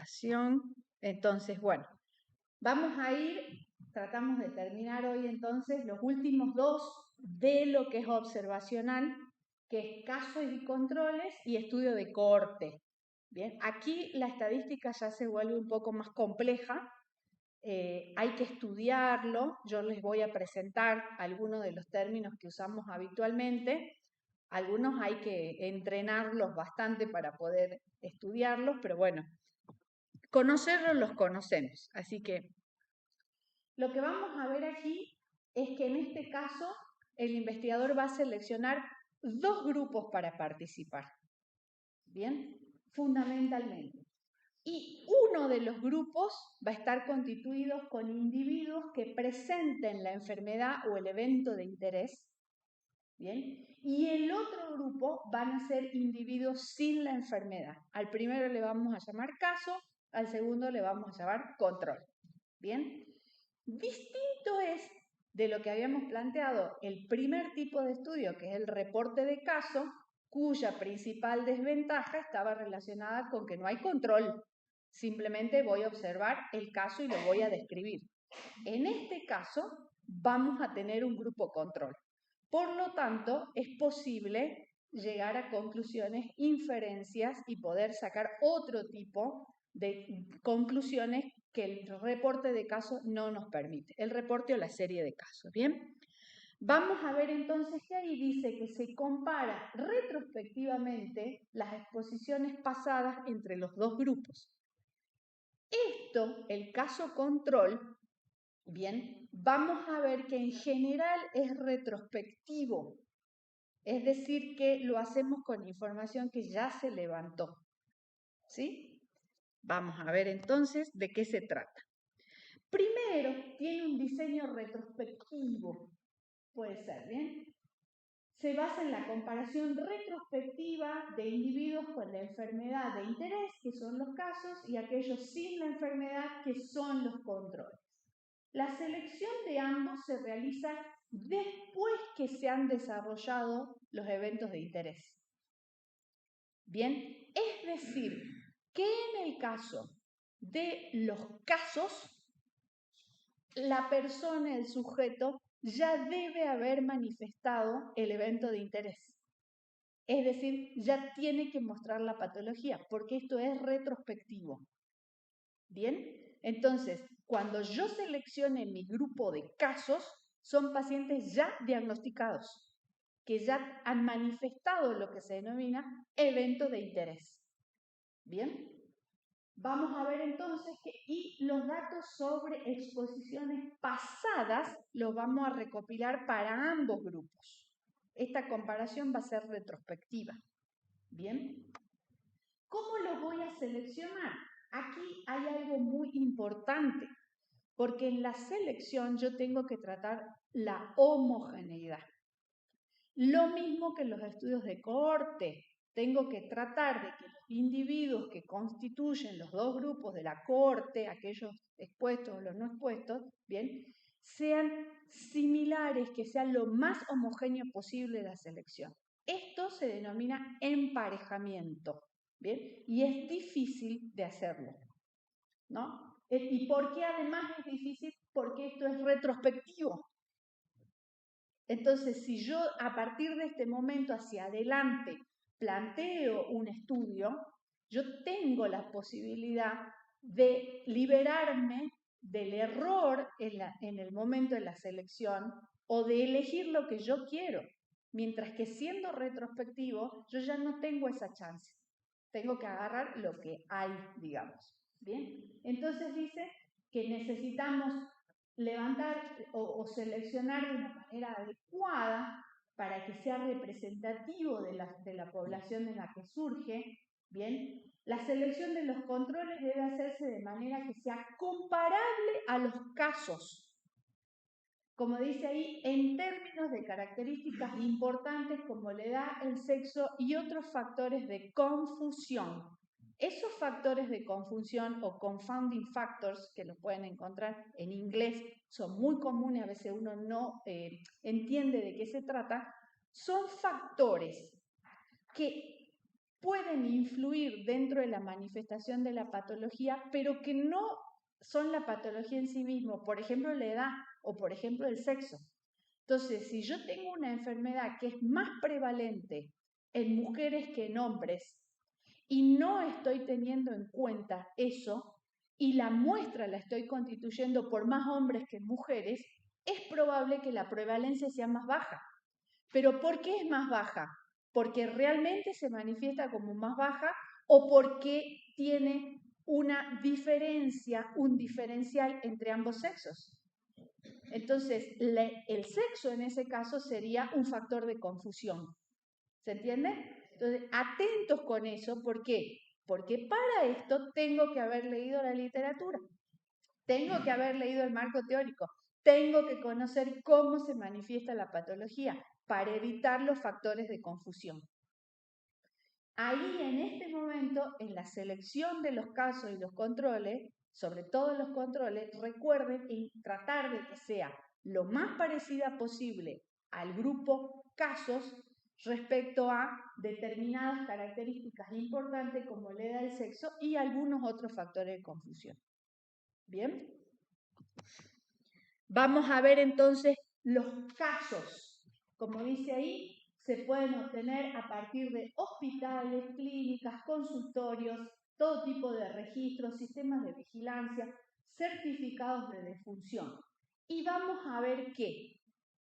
observación. Entonces, bueno, vamos a tratamos de terminar hoy entonces los últimos dos de lo que es observacional, que es casos y controles y estudio de cohorte. Bien, aquí la estadística ya se vuelve un poco más compleja, hay que estudiarlo, yo les voy a presentar algunos de los términos que usamos habitualmente, algunos hay que entrenarlos bastante para poder estudiarlos, pero bueno, conocerlos los conocemos, así que lo que vamos a ver aquí es que en este caso el investigador va a seleccionar dos grupos para participar, ¿bien? Fundamentalmente. Y uno de los grupos va a estar constituido con individuos que presenten la enfermedad o el evento de interés, ¿bien? Y el otro grupo van a ser individuos sin la enfermedad. Al primero le vamos a llamar caso, al segundo le vamos a llamar control, ¿bien? Distinto es de lo que habíamos planteado el primer tipo de estudio, que es el reporte de caso, cuya principal desventaja estaba relacionada con que no hay control. Simplemente voy a observar el caso y lo voy a describir. En este caso, vamos a tener un grupo control. Por lo tanto, es posible llegar a conclusiones, inferencias y poder sacar otro tipo de conclusiones que el reporte de casos no nos permite, el reporte o la serie de casos, ¿bien? Vamos a ver entonces que ahí dice que se compara retrospectivamente las exposiciones pasadas entre los dos grupos. Esto, el caso control, bien, vamos a ver que en general es retrospectivo, es decir, que lo hacemos con información que ya se levantó, ¿sí? Vamos a ver entonces de qué se trata. Primero, tiene un diseño retrospectivo, puede ser, ¿bien? Se basa en la comparación retrospectiva de individuos con la enfermedad de interés, que son los casos, y aquellos sin la enfermedad, que son los controles. La selección de ambos se realiza después que se han desarrollado los eventos de interés. Bien, es decir, que en el caso de los casos, la persona, el sujeto, ya debe haber manifestado el evento de interés. Es decir, ya tiene que mostrar la patología, porque esto es retrospectivo. ¿Bien? Entonces, cuando yo seleccione mi grupo de casos, son pacientes ya diagnosticados, que ya han manifestado lo que se denomina evento de interés. ¿Bien? Vamos a ver entonces y los datos sobre exposiciones pasadas los vamos a recopilar para ambos grupos. Esta comparación va a ser retrospectiva. ¿Bien? ¿Cómo lo voy a seleccionar? Aquí hay algo muy importante, porque en la selección yo tengo que tratar la homogeneidad. Lo mismo que en los estudios de cohorte, tengo que tratar de que los individuos que constituyen los dos grupos de la cohorte, aquellos expuestos o los no expuestos, ¿bien?, sean similares, que sean lo más homogéneo posible la selección. Esto se denomina emparejamiento, ¿bien? Y es difícil de hacerlo, ¿no? ¿Y por qué además es difícil? Porque esto es retrospectivo. Entonces, si yo a partir de este momento hacia adelante planteo un estudio, yo tengo la posibilidad de liberarme del error en el momento de la selección o de elegir lo que yo quiero, mientras que siendo retrospectivo yo ya no tengo esa chance. Tengo que agarrar lo que hay, digamos. ¿Bien? Entonces dice que necesitamos levantar o seleccionar de una manera adecuada para que sea representativo de la población en la que surge, ¿bien? La selección de los controles debe hacerse de manera que sea comparable a los casos. Como dice ahí, en términos de características importantes como la edad, el sexo y otros factores de confusión. Esos factores de confusión o confounding factors, que los pueden encontrar en inglés, son muy comunes, a veces uno no entiende de qué se trata, son factores que pueden influir dentro de la manifestación de la patología, pero que no son la patología en sí mismo, por ejemplo la edad o por ejemplo el sexo. Entonces, si yo tengo una enfermedad que es más prevalente en mujeres que en hombres y no estoy teniendo en cuenta eso y la muestra la estoy constituyendo por más hombres que mujeres, es probable que la prevalencia sea más baja. ¿Pero por qué es más baja? ¿Porque realmente se manifiesta como más baja o porque tiene una diferencia, un diferencial entre ambos sexos? Entonces, el sexo en ese caso sería un factor de confusión. ¿Se entiende? Entonces, atentos con eso. ¿Por qué? Porque para esto tengo que haber leído la literatura, tengo que haber leído el marco teórico, tengo que conocer cómo se manifiesta la patología para evitar los factores de confusión. Ahí, en este momento, en la selección de los casos y los controles, sobre todo los controles, recuerden tratar de que sea lo más parecida posible al grupo casos respecto a determinadas características importantes como la edad, el sexo y algunos otros factores de confusión. ¿Bien? Vamos a ver entonces los casos. Como dice ahí, se pueden obtener a partir de hospitales, clínicas, consultorios, todo tipo de registros, sistemas de vigilancia, certificados de defunción. Y vamos a ver que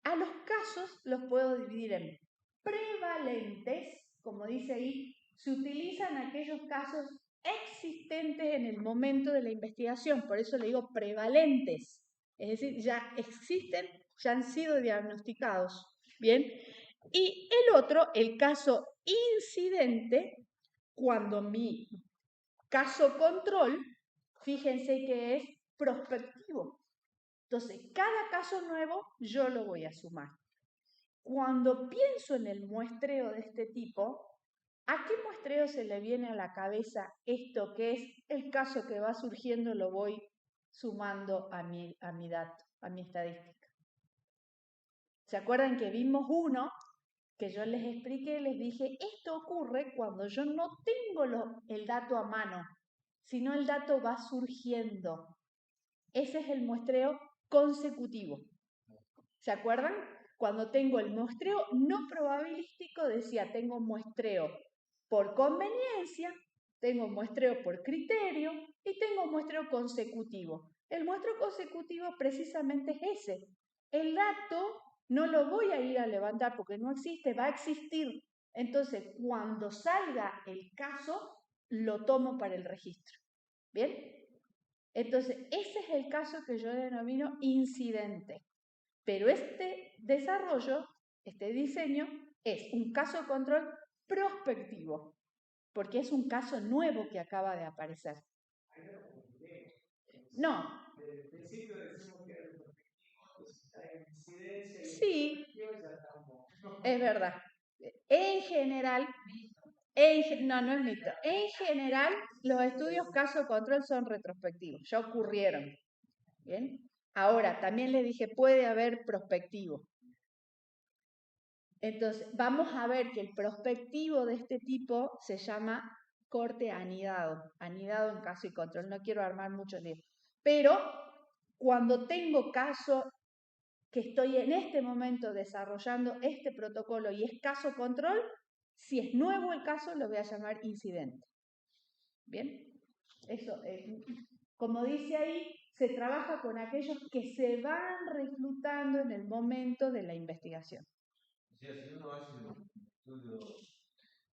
a los casos los puedo dividir en prevalentes, como dice ahí, se utilizan aquellos casos existentes en el momento de la investigación, por eso le digo prevalentes. Es decir, ya existen, ya han sido diagnosticados. ¿Bien? Y el otro, el caso incidente, cuando mi caso control, fíjense que es prospectivo. Entonces, cada caso nuevo yo lo voy a sumar. Cuando pienso en el muestreo de este tipo, ¿a qué muestreo se le viene a la cabeza esto que es el caso que va surgiendo, lo voy sumando a mi dato, a mi estadística? ¿Se acuerdan que vimos uno que yo les expliqué, les dije, esto ocurre cuando yo no tengo el dato a mano, sino el dato va surgiendo? Ese es el muestreo consecutivo. ¿Se acuerdan? Cuando tengo el muestreo no probabilístico, decía, tengo muestreo por conveniencia, tengo muestreo por criterio y tengo muestreo consecutivo. El muestreo consecutivo precisamente es ese. El dato no lo voy a ir a levantar porque no existe, va a existir. Entonces, cuando salga el caso, lo tomo para el registro. ¿Bien? Entonces, ese es el caso que yo denomino incidente. Pero este desarrollo, este diseño, es un caso de control prospectivo, porque es un caso nuevo que acaba de aparecer. No. Sí, es verdad. En general, no es mito. En general, los estudios caso-control son retrospectivos, ya ocurrieron. ¿Bien? Ahora, también le dije, puede haber prospectivo. Entonces, vamos a ver que el prospectivo de este tipo se llama corte anidado en caso y control. No quiero armar mucho lío. Pero cuando tengo caso que estoy en este momento desarrollando este protocolo y es caso control, si es nuevo el caso, lo voy a llamar incidente. ¿Bien? Eso, como dice ahí, se trabaja con aquellos que se van reclutando en el momento de la investigación. O sea, si uno hace un estudio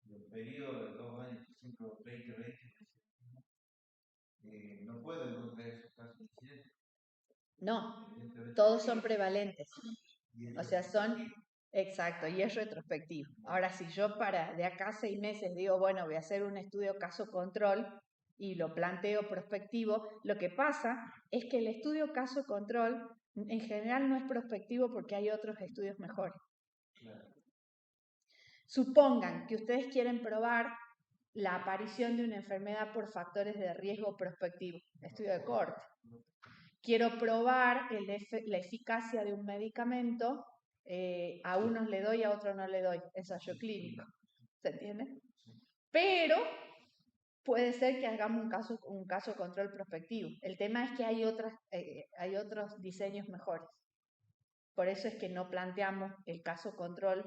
de un periodo de 2 años, por ejemplo, 2020, no puedo encontrar esos casos de incidentes. No, todos son prevalentes. O sea, son, exacto, y es retrospectivo. Ahora, si yo de acá a 6 meses digo, bueno, voy a hacer un estudio caso-control y lo planteo prospectivo, lo que pasa es que el estudio caso-control en general no es prospectivo porque hay otros estudios mejores. Claro. Supongan que ustedes quieren probar la aparición de una enfermedad por factores de riesgo prospectivo, estudio de corte. Quiero probar la eficacia de un medicamento, a unos le doy, a otros no le doy, ensayo clínico. ¿Se entiende? Pero puede ser que hagamos un caso control prospectivo. El tema es que hay otros diseños mejores. Por eso es que no planteamos el caso control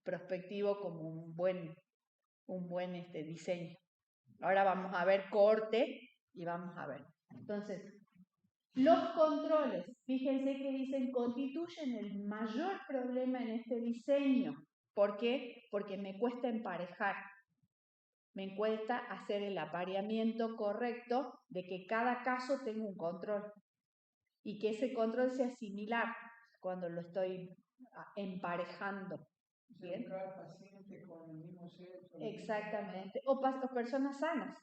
prospectivo como un buen diseño. Ahora vamos a ver corte y vamos a ver. Entonces, los controles, fíjense que dicen, constituyen el mayor problema en este diseño. ¿Por qué? Porque me cuesta emparejar. Me cuesta hacer el apareamiento correcto de que cada caso tenga un control y que ese control sea similar cuando lo estoy emparejando. ¿Bien? Cada paciente con el mismo sexo. Exactamente. O personas sanas.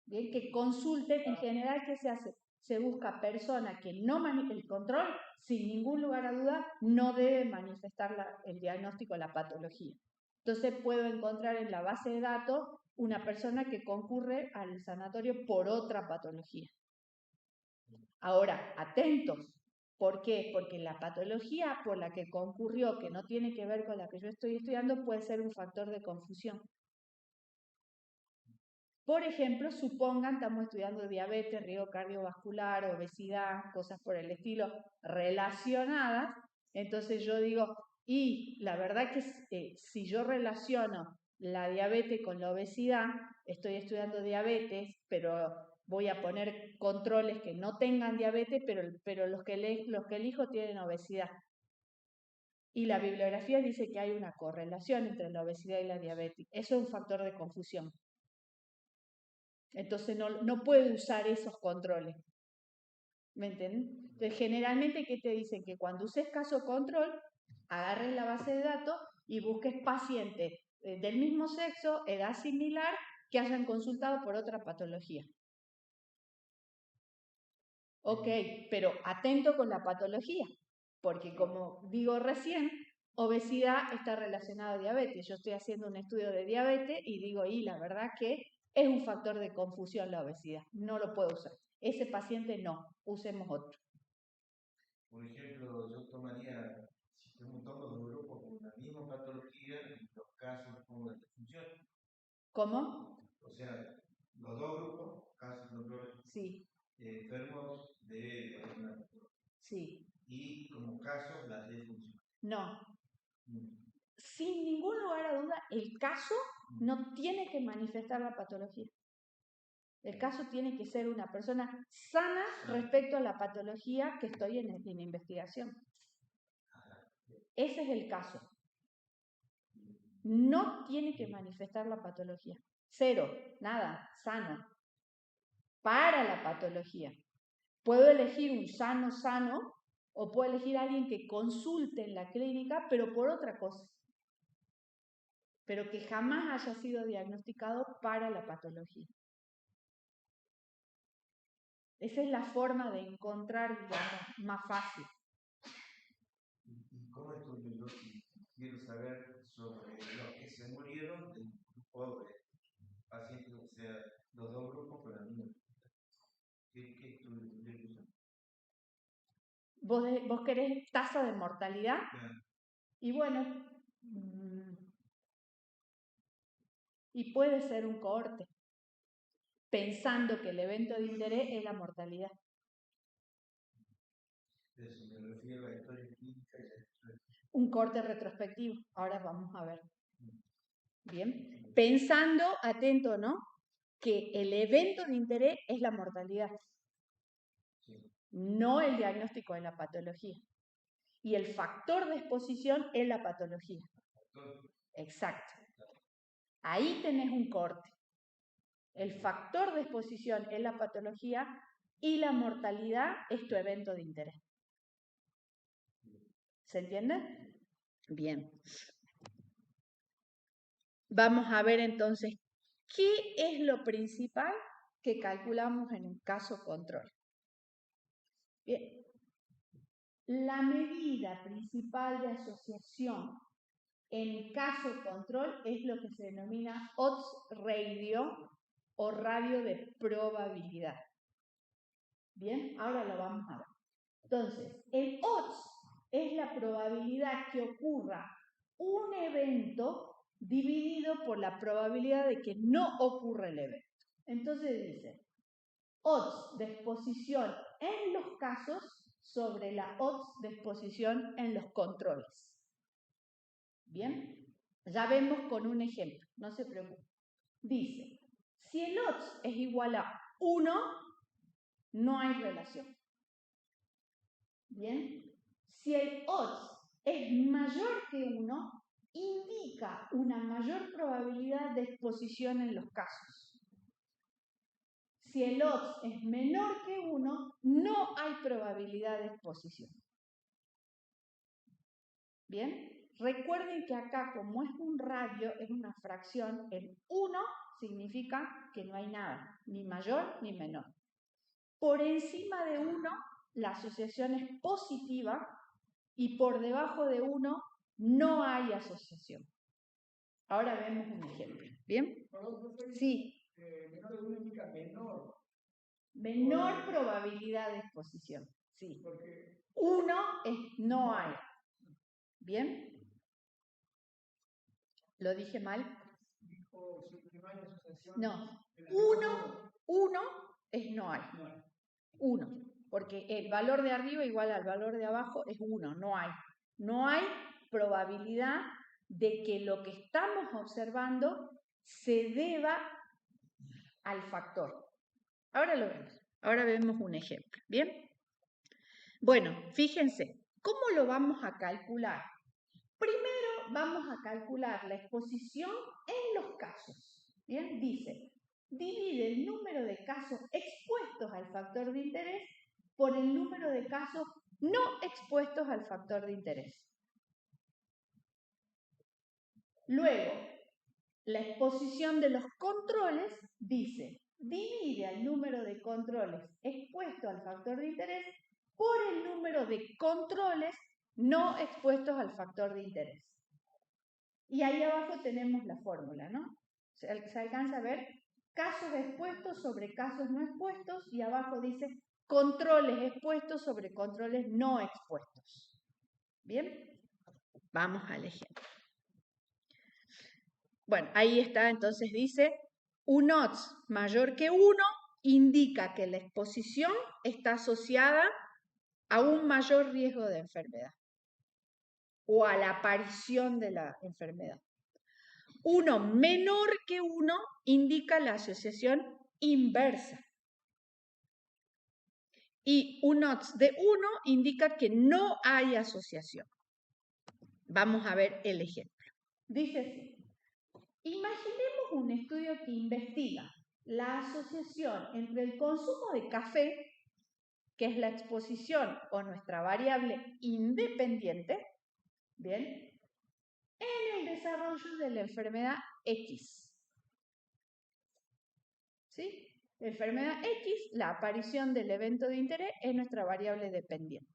¿Bien? Que consulten, en general, ¿qué se hace? Se busca persona que no el control, sin ningún lugar a duda, no debe manifestar el diagnóstico de la patología. Entonces puedo encontrar en la base de datos una persona que concurre al sanatorio por otra patología. Ahora, atentos. ¿Por qué? Porque la patología por la que concurrió, que no tiene que ver con la que yo estoy estudiando, puede ser un factor de confusión. Por ejemplo, supongan, estamos estudiando diabetes, riesgo cardiovascular, obesidad, cosas por el estilo relacionadas. Entonces yo digo, y la verdad que si yo relaciono la diabetes con la obesidad, estoy estudiando diabetes, pero voy a poner controles que no tengan diabetes, pero los que elijo tienen obesidad. Y la bibliografía dice que hay una correlación entre la obesidad y la diabetes. Eso es un factor de confusión. Entonces no puedo usar esos controles. ¿Me entienden? Entonces, generalmente, ¿qué te dicen? Que cuando uses caso control, agarres la base de datos y busques pacientes del mismo sexo, edad similar, que hayan consultado por otra patología. Ok, pero atento con la patología, porque como digo recién, obesidad está relacionada a diabetes. Yo estoy haciendo un estudio de diabetes y digo, y la verdad que es un factor de confusión la obesidad, no lo puedo usar. Ese paciente no, usemos otro. Por ejemplo, yo tomaría, si tomo dos grupos con la misma patología, en los casos como de función. ¿Cómo? O sea, los dos grupos, casos control, sí. Enfermos de una patología. Sí. Y como casos, las de función. No. Sin ningún lugar a duda, el caso no tiene que manifestar la patología. El caso tiene que ser una persona sana respecto a la patología que estoy en investigación. Ese es el caso. No tiene que manifestar la patología. Cero, nada, sano. Para la patología. Puedo elegir un sano o puedo elegir a alguien que consulte en la clínica, pero por otra cosa. Pero que jamás haya sido diagnosticado para la patología. Esa es la forma de encontrar, digamos, más fácil. ¿Y cómo estudio yo? Quiero saber sobre los que se murieron del grupo de pacientes, o sea, los dos grupos con la misma. ¿Qué estudio? ¿Vos querés tasa de mortalidad? Claro. Y bueno, y puede ser un cohorte, pensando que el evento de interés es la mortalidad. Eso me refiero a la historia clínica y la historia. Un corte retrospectivo, ahora vamos a ver. Bien, pensando, atento, ¿no? Que el evento de interés es la mortalidad, sí. No el diagnóstico de la patología. Y el factor de exposición es la patología. Exacto. Ahí tenés un corte. El factor de exposición es la patología y la mortalidad es tu evento de interés. ¿Se entiende? Bien. Vamos a ver entonces qué es lo principal que calculamos en un caso control. Bien. La medida principal de asociación en caso control es lo que se denomina odds ratio o radio de probabilidad. Bien, ahora lo vamos a ver. Entonces, el odds es la probabilidad que ocurra un evento dividido por la probabilidad de que no ocurra el evento. Entonces dice, odds de exposición en los casos sobre la odds de exposición en los controles. ¿Bien? Ya vemos con un ejemplo, no se preocupe. Dice, si el odds es igual a 1, no hay relación. ¿Bien? Si el odds es mayor que 1, indica una mayor probabilidad de exposición en los casos. Si el odds es menor que 1, no hay probabilidad de exposición. ¿Bien? Recuerden que acá, como es un radio, es una fracción, el 1 significa que no hay nada, ni mayor ni menor. Por encima de 1, la asociación es positiva y por debajo de 1 no hay asociación. Ahora vemos un ejemplo. ¿Bien? Sí. Menor de 1 indica menor. Menor probabilidad de exposición. Sí. Porque 1 es no hay. ¿Bien? ¿Lo dije mal? dijo si no hay asociación. No. 1 es no hay. 1. Porque el valor de arriba igual al valor de abajo es 1. No hay. No hay probabilidad de que lo que estamos observando se deba al factor. Ahora lo vemos. Ahora vemos un ejemplo. ¿Bien? Bueno, fíjense. ¿Cómo lo vamos a calcular? Primero vamos a calcular la exposición en los casos. ¿Bien? Dice, divide el número de casos expuestos al factor de interés por el número de casos no expuestos al factor de interés. Luego, la exposición de los controles dice, divide al número de controles expuestos al factor de interés por el número de controles no expuestos al factor de interés. Y ahí abajo tenemos la fórmula, ¿no? Se alcanza a ver casos expuestos sobre casos no expuestos y abajo dice controles expuestos sobre controles no expuestos. ¿Bien? Vamos al ejemplo. Bueno, ahí está, entonces dice, un odds mayor que 1 indica que la exposición está asociada a un mayor riesgo de enfermedad o a la aparición de la enfermedad. 1 menor que 1 indica la asociación inversa. Y un odds de 1 indica que no hay asociación. Vamos a ver el ejemplo. Dice así. Imaginemos un estudio que investiga la asociación entre el consumo de café, que es la exposición o nuestra variable independiente, ¿bien?, en el desarrollo de la enfermedad X. ¿Sí? Enfermedad X, la aparición del evento de interés es nuestra variable dependiente.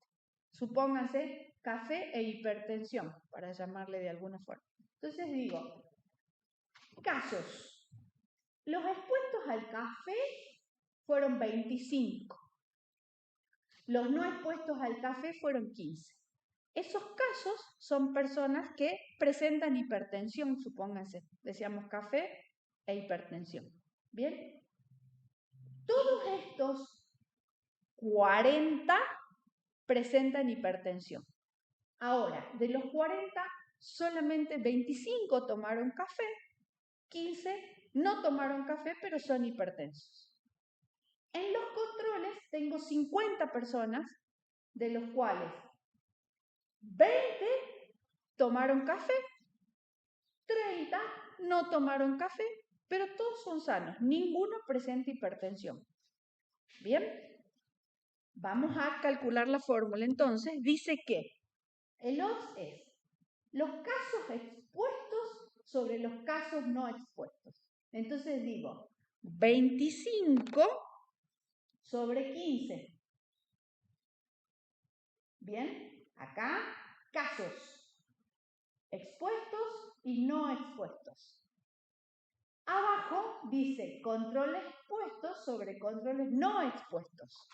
Supónganse café e hipertensión, para llamarle de alguna forma. Entonces digo, casos. Los expuestos al café fueron 25. Los no expuestos al café fueron 15. Esos casos son personas que presentan hipertensión, supónganse. Decíamos café e hipertensión. ¿Bien? Todos estos 40 presentan hipertensión. Ahora, de los 40, solamente 25 tomaron café, 15 no tomaron café, pero son hipertensos. En los controles tengo 50 personas, de los cuales 20 tomaron café, 30 no tomaron café, pero todos son sanos, ninguno presenta hipertensión. ¿Bien? Vamos a calcular la fórmula. Entonces, dice que el odds es los casos expuestos sobre los casos no expuestos. Entonces digo, 25 sobre 15. ¿Bien? Acá, casos expuestos y no expuestos. Abajo dice controles expuestos sobre controles no expuestos.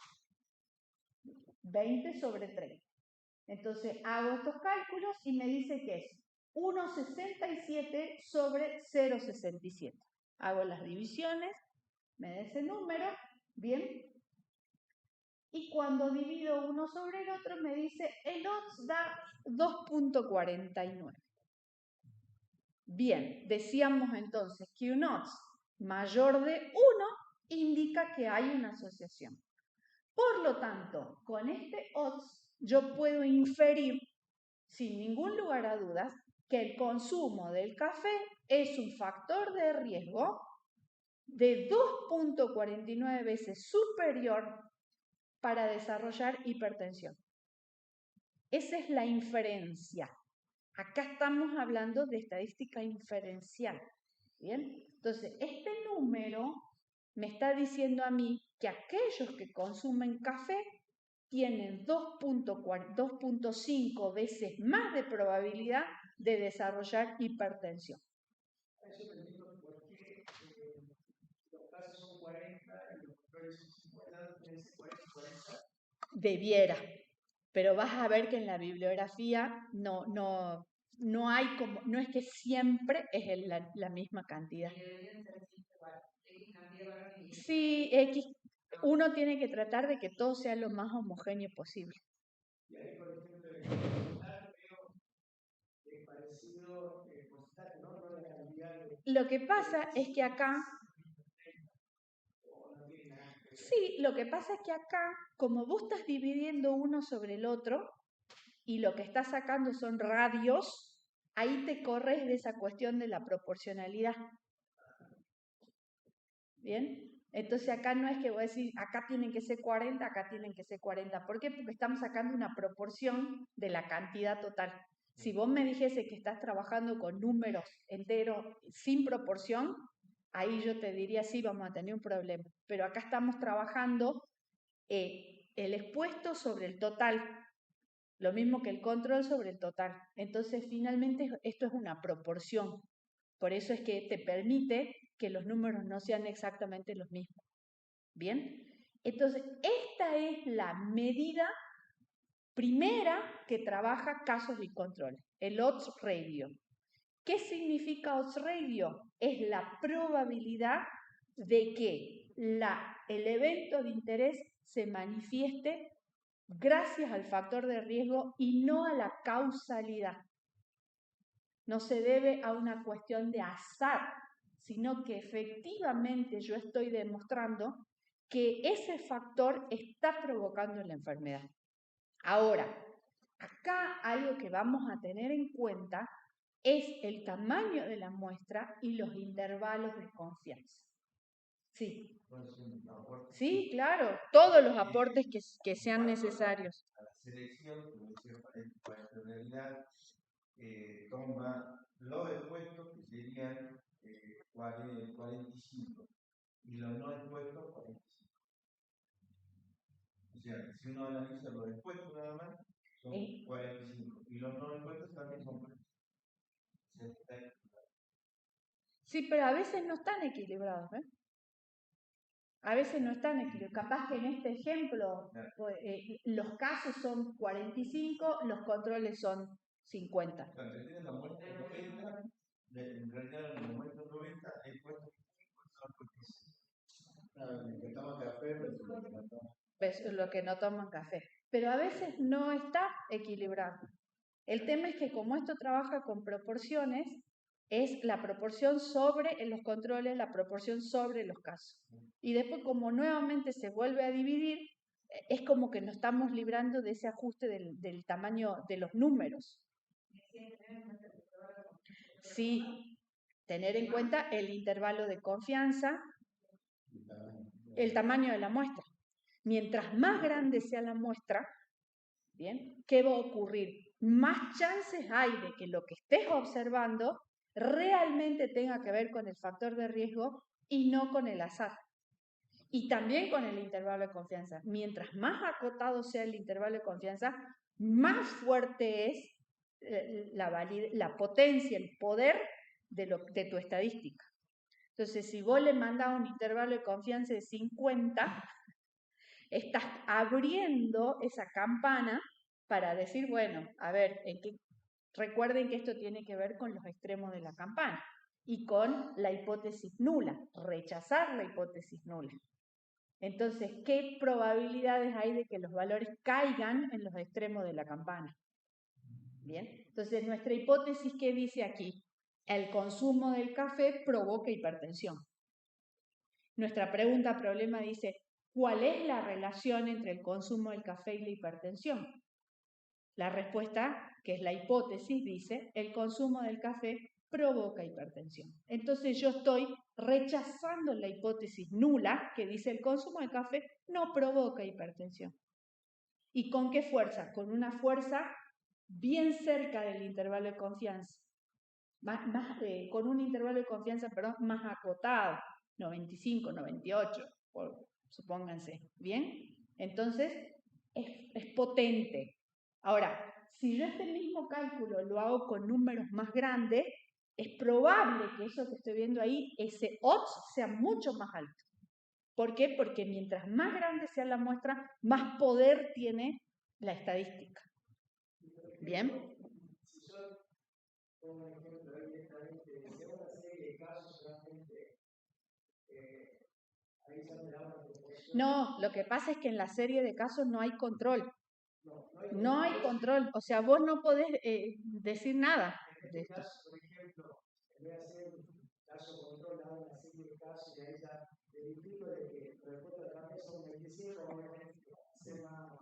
20 sobre 30. Entonces hago estos cálculos y me dice que es 1,67 sobre 0,67. Hago las divisiones, me da ese número, ¿bien? Y cuando divido uno sobre el otro me dice el odds da 2,49. Bien, decíamos entonces que un odds mayor de 1 indica que hay una asociación. Por lo tanto, con este odds yo puedo inferir, sin ningún lugar a dudas, que el consumo del café es un factor de riesgo de 2,49 veces superior para desarrollar hipertensión. Esa es la inferencia. Acá estamos hablando de estadística inferencial. ¿Bien? Entonces, este número me está diciendo a mí que aquellos que consumen café tienen 2,5 veces más de probabilidad de desarrollar hipertensión. Eso me dijo por qué los casos son 40 y los controles son 50, es 40. Debiera, pero vas a ver que en la bibliografía no hay como, no es que siempre es la misma cantidad. Sí, uno tiene que tratar de que todo sea lo más homogéneo posible. Y ahí, por ejemplo, el parecido constante, ¿no? No la cantidad de... Lo que pasa es que acá... Sí, lo que pasa es que acá, como vos estás dividiendo uno sobre el otro y lo que estás sacando son radios, ahí te corres de esa cuestión de la proporcionalidad. ¿Bien? Entonces acá no es que voy a decir, acá tienen que ser 40, acá tienen que ser 40. ¿Por qué? Porque estamos sacando una proporción de la cantidad total. Si vos me dijese que estás trabajando con números enteros sin proporción, ahí yo te diría, sí, vamos a tener un problema. Pero acá estamos trabajando el expuesto sobre el total, lo mismo que el control sobre el total. Entonces, finalmente, esto es una proporción. Por eso es que te permite que los números no sean exactamente los mismos. ¿Bien? Entonces, esta es la medida primera que trabaja casos y controles, el odds ratio. ¿Qué significa odds ratio? Es la probabilidad de que el evento de interés se manifieste gracias al factor de riesgo y no a la causalidad. No se debe a una cuestión de azar, sino que efectivamente yo estoy demostrando que ese factor está provocando la enfermedad. Ahora, acá algo que vamos a tener en cuenta es el tamaño de la muestra y los intervalos de confianza. Sí. Sí, claro, todos los aportes que sean necesarios. A la selección, como decía, para realidad toma los expuestos que serían 45 y los no expuestos 45. O sea, si uno analiza los expuestos nada más, son 45 y los no expuestos también son 45. Sí, pero a veces no están equilibrados, ¿eh? A veces no están equilibrados. Capaz que en este ejemplo los casos son 45, los controles son 50. Entonces tienes la muestra 90, en realidad en la muestra 90 hay puestos 45 que toman café, lo que no toman café. Pero a veces no está equilibrado. El tema es que como esto trabaja con proporciones, es la proporción sobre los controles, la proporción sobre los casos. Y después, como nuevamente se vuelve a dividir, es como que nos estamos librando de ese ajuste del tamaño de los números. Sí, tener en cuenta el intervalo de confianza, el tamaño de la muestra. Mientras más grande sea la muestra, ¿bien? ¿Qué va a ocurrir? Más chances hay de que lo que estés observando realmente tenga que ver con el factor de riesgo y no con el azar. Y también con el intervalo de confianza. Mientras más acotado sea el intervalo de confianza, más fuerte es la potencia, el poder de tu estadística. Entonces, si vos le mandás un intervalo de confianza de 50, estás abriendo esa campana para decir, bueno, a ver, Recuerden que esto tiene que ver con los extremos de la campana y con la hipótesis nula, rechazar la hipótesis nula. Entonces, ¿qué probabilidades hay de que los valores caigan en los extremos de la campana? Bien, entonces nuestra hipótesis, ¿qué dice aquí? El consumo del café provoca hipertensión. Nuestra pregunta problema dice, ¿cuál es la relación entre el consumo del café y la hipertensión? La respuesta, que es la hipótesis, dice, el consumo del café provoca hipertensión. Entonces yo estoy rechazando la hipótesis nula, que dice el consumo de café no provoca hipertensión. ¿Y con qué fuerza? Con una fuerza bien cerca del intervalo de confianza, con un intervalo de confianza, más acotado, 95, 98, supónganse, ¿bien? Entonces, es potente. Ahora, si yo este mismo cálculo lo hago con números más grandes, es probable que eso que estoy viendo ahí, ese odds sea mucho más alto. ¿Por qué? Porque mientras más grande sea la muestra, más poder tiene la estadística. ¿Bien? Si son, como ejemplo, directamente, sea una serie de casos realmente, ahí se me da una proporción. No, lo que pasa es que en la serie de casos no hay control. No hay control. O sea, vos no podés decir nada de esto. Caso, por ejemplo, en vez de hacer un caso control, hago una serie de casos y ahí ya verifico de que la respuesta también son 25, obviamente.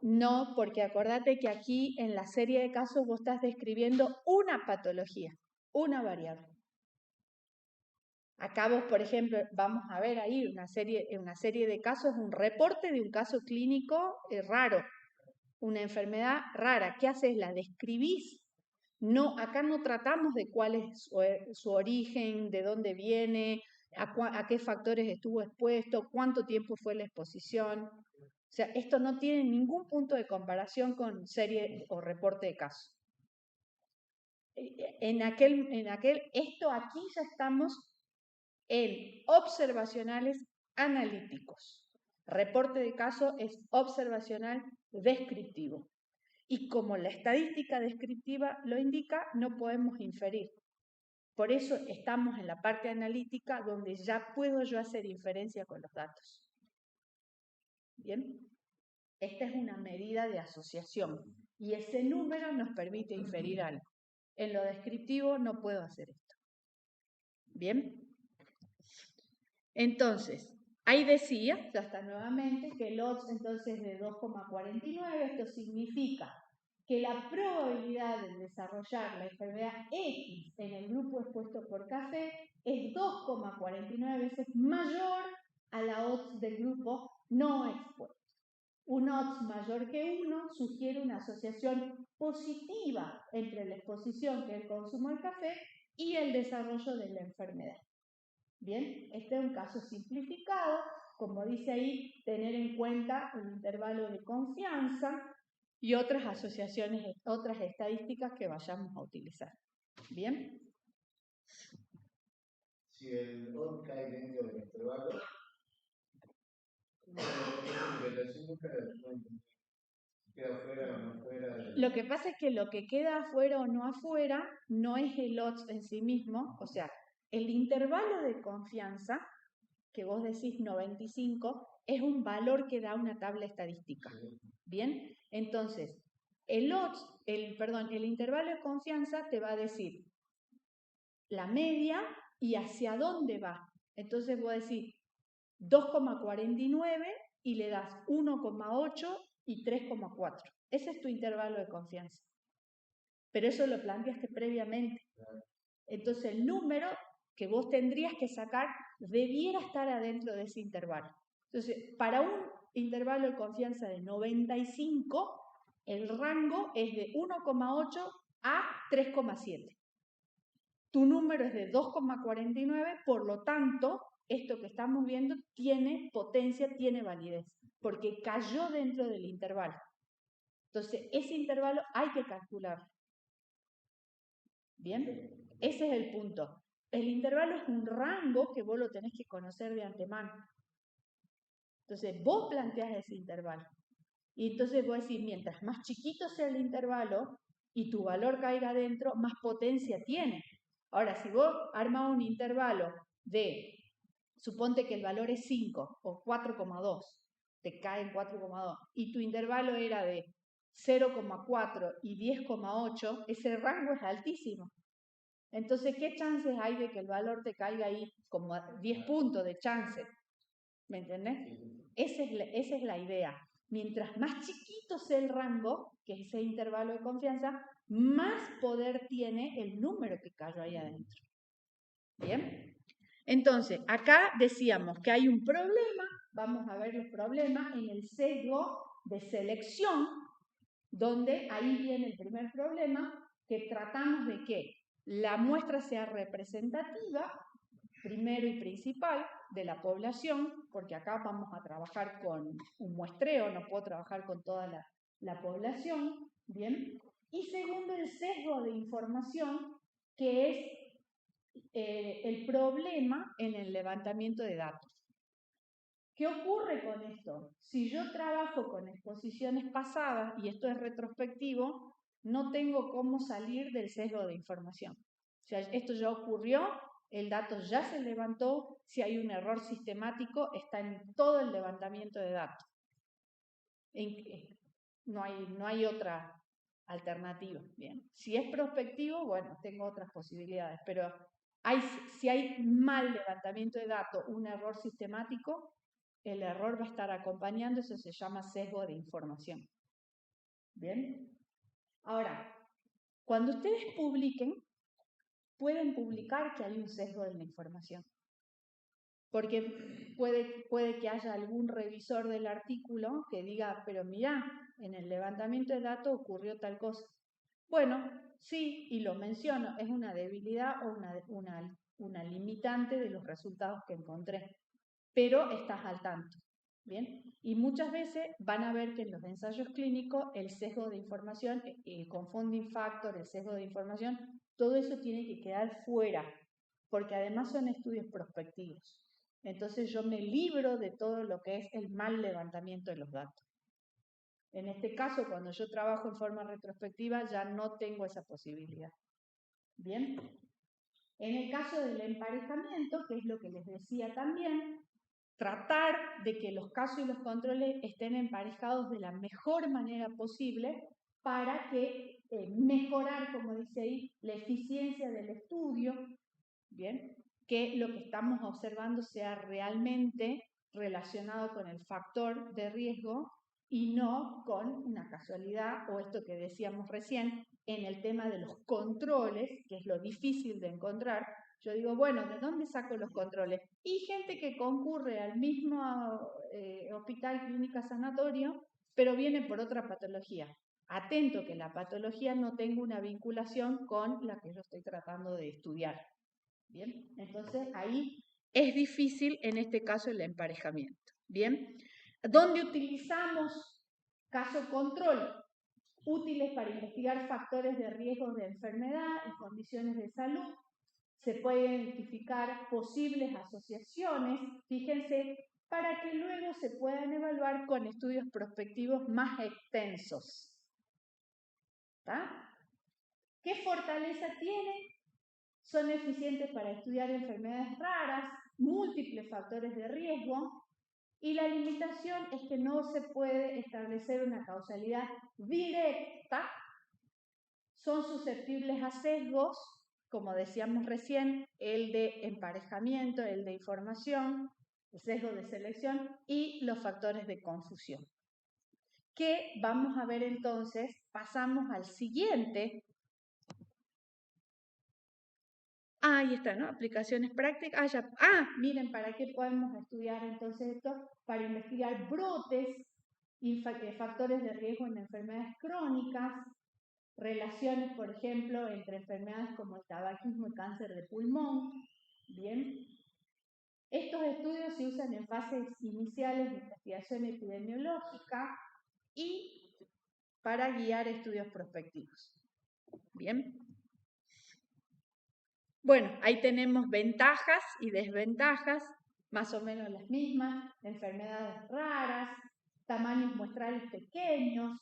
No, porque acordate que aquí en la serie de casos vos estás describiendo una patología, una variable. Acá vos, por ejemplo, vamos a ver ahí una serie de casos, un reporte de un caso clínico raro, una enfermedad rara. ¿Qué haces? La describís. No, acá no tratamos de cuál es su origen, de dónde viene, a qué factores estuvo expuesto, cuánto tiempo fue la exposición. O sea, esto no tiene ningún punto de comparación con serie o reporte de caso. Esto aquí ya estamos en observacionales analíticos. Reporte de caso es observacional descriptivo. Y como la estadística descriptiva lo indica, no podemos inferir. Por eso estamos en la parte analítica donde ya puedo yo hacer inferencia con los datos. ¿Bien? Esta es una medida de asociación y ese número nos permite inferir algo. En lo descriptivo no puedo hacer esto. ¿Bien? Entonces, ahí decía, ya está nuevamente, que el odds entonces de 2,49, esto significa que la probabilidad de desarrollar la enfermedad X en el grupo expuesto por café es 2,49 veces mayor a la odds del grupo no expuesto. Un odds mayor que 1 sugiere una asociación positiva entre la exposición, que es el consumo del café, y el desarrollo de la enfermedad. Bien, este es un caso simplificado, como dice ahí, tener en cuenta el intervalo de confianza y otras asociaciones, otras estadísticas que vayamos a utilizar. ¿Bien? Si el odds cae dentro del intervalo, queda fuera o no fuera. Lo que pasa es que lo que queda afuera o no afuera no es el odds en sí mismo, o sea, el intervalo de confianza, que vos decís 95, es un valor que da una tabla estadística. ¿Bien? Entonces, el intervalo de confianza te va a decir la media y hacia dónde va. Entonces vos decís 2,49 y le das 1,8 y 3,4. Ese es tu intervalo de confianza. Pero eso lo planteaste previamente. Entonces el número que vos tendrías que sacar debiera estar adentro de ese intervalo. Entonces, para un intervalo de confianza de 95, el rango es de 1,8 a 3,7. Tu número es de 2,49, por lo tanto, esto que estamos viendo tiene potencia, tiene validez, porque cayó dentro del intervalo. Entonces, ese intervalo hay que calcularlo. ¿Bien? Ese es el punto. El intervalo es un rango que vos lo tenés que conocer de antemano. Entonces, vos planteás ese intervalo. Y entonces vos decís, mientras más chiquito sea el intervalo y tu valor caiga adentro, más potencia tiene. Ahora, si vos armás un intervalo de, suponte que el valor es 5 o 4,2, te cae en 4,2, y tu intervalo era de 0,4 y 10,8, ese rango es altísimo. Entonces, ¿qué chances hay de que el valor te caiga ahí? Como 10 puntos de chance. ¿Me entendés? Esa es la idea. Mientras más chiquito sea el rango, que es ese intervalo de confianza, más poder tiene el número que cayó ahí adentro. ¿Bien? Entonces, acá decíamos que hay un problema, vamos a ver los problemas en el sesgo de selección, donde ahí viene el primer problema, que tratamos de que la muestra sea representativa, primero y principal, de la población, porque acá vamos a trabajar con un muestreo, no puedo trabajar con toda la población, ¿bien? Y segundo, el sesgo de información, que es el problema en el levantamiento de datos. ¿Qué ocurre con esto? Si yo trabajo con exposiciones pasadas, y esto es retrospectivo, no tengo cómo salir del sesgo de información. O sea, esto ya ocurrió, el dato ya se levantó, si hay un error sistemático, está en todo el levantamiento de datos. No hay otra alternativa. Bien. Si es prospectivo, bueno, tengo otras posibilidades, pero si hay mal levantamiento de datos, un error sistemático, el error va a estar acompañando, eso se llama sesgo de información. ¿Bien? Ahora, cuando ustedes publiquen, pueden publicar que hay un sesgo de la información. Porque puede que haya algún revisor del artículo que diga, pero mirá, en el levantamiento de datos ocurrió tal cosa. Bueno, sí, y lo menciono, es una debilidad o una limitante de los resultados que encontré. Pero estás al tanto, ¿bien? Y muchas veces van a ver que en los ensayos clínicos el sesgo de información, el confounding factor, el sesgo de información, todo eso tiene que quedar fuera, porque además son estudios prospectivos. Entonces yo me libro de todo lo que es el mal levantamiento de los datos. En este caso, cuando yo trabajo en forma retrospectiva, ya no tengo esa posibilidad. ¿Bien? En el caso del emparejamiento, que es lo que les decía también, tratar de que los casos y los controles estén emparejados de la mejor manera posible para que mejorar, como dice ahí, la eficiencia del estudio, ¿bien? Que lo que estamos observando sea realmente relacionado con el factor de riesgo y no con una casualidad o esto que decíamos recién en el tema de los controles, que es lo difícil de encontrar. Yo digo, bueno, ¿de dónde saco los controles? Y gente que concurre al mismo hospital, clínica, sanatorio, pero viene por otra patología. Atento que la patología no tenga una vinculación con la que yo estoy tratando de estudiar. Bien, entonces ahí es difícil en este caso el emparejamiento. Bien, ¿dónde utilizamos caso control? Útiles para investigar factores de riesgo de enfermedad y condiciones de salud. Se pueden identificar posibles asociaciones, fíjense, para que luego se puedan evaluar con estudios prospectivos más extensos. ¿Está? ¿Qué fortaleza tiene? Son eficientes para estudiar enfermedades raras, múltiples factores de riesgo, y la limitación es que no se puede establecer una causalidad directa, son susceptibles a sesgos, como decíamos recién, el de emparejamiento, el de información, el sesgo de selección y los factores de confusión. Que vamos a ver entonces, pasamos al siguiente. Ahí está, ¿no? Aplicaciones prácticas. Miren, ¿para qué podemos estudiar entonces esto? Para investigar brotes, factores de riesgo en enfermedades crónicas, relaciones, por ejemplo, entre enfermedades como el tabaquismo y cáncer de pulmón. Bien. Estos estudios se usan en fases iniciales de investigación epidemiológica y para guiar estudios prospectivos. Bien. Bueno, ahí tenemos ventajas y desventajas, más o menos las mismas, enfermedades raras, tamaños muestrales pequeños,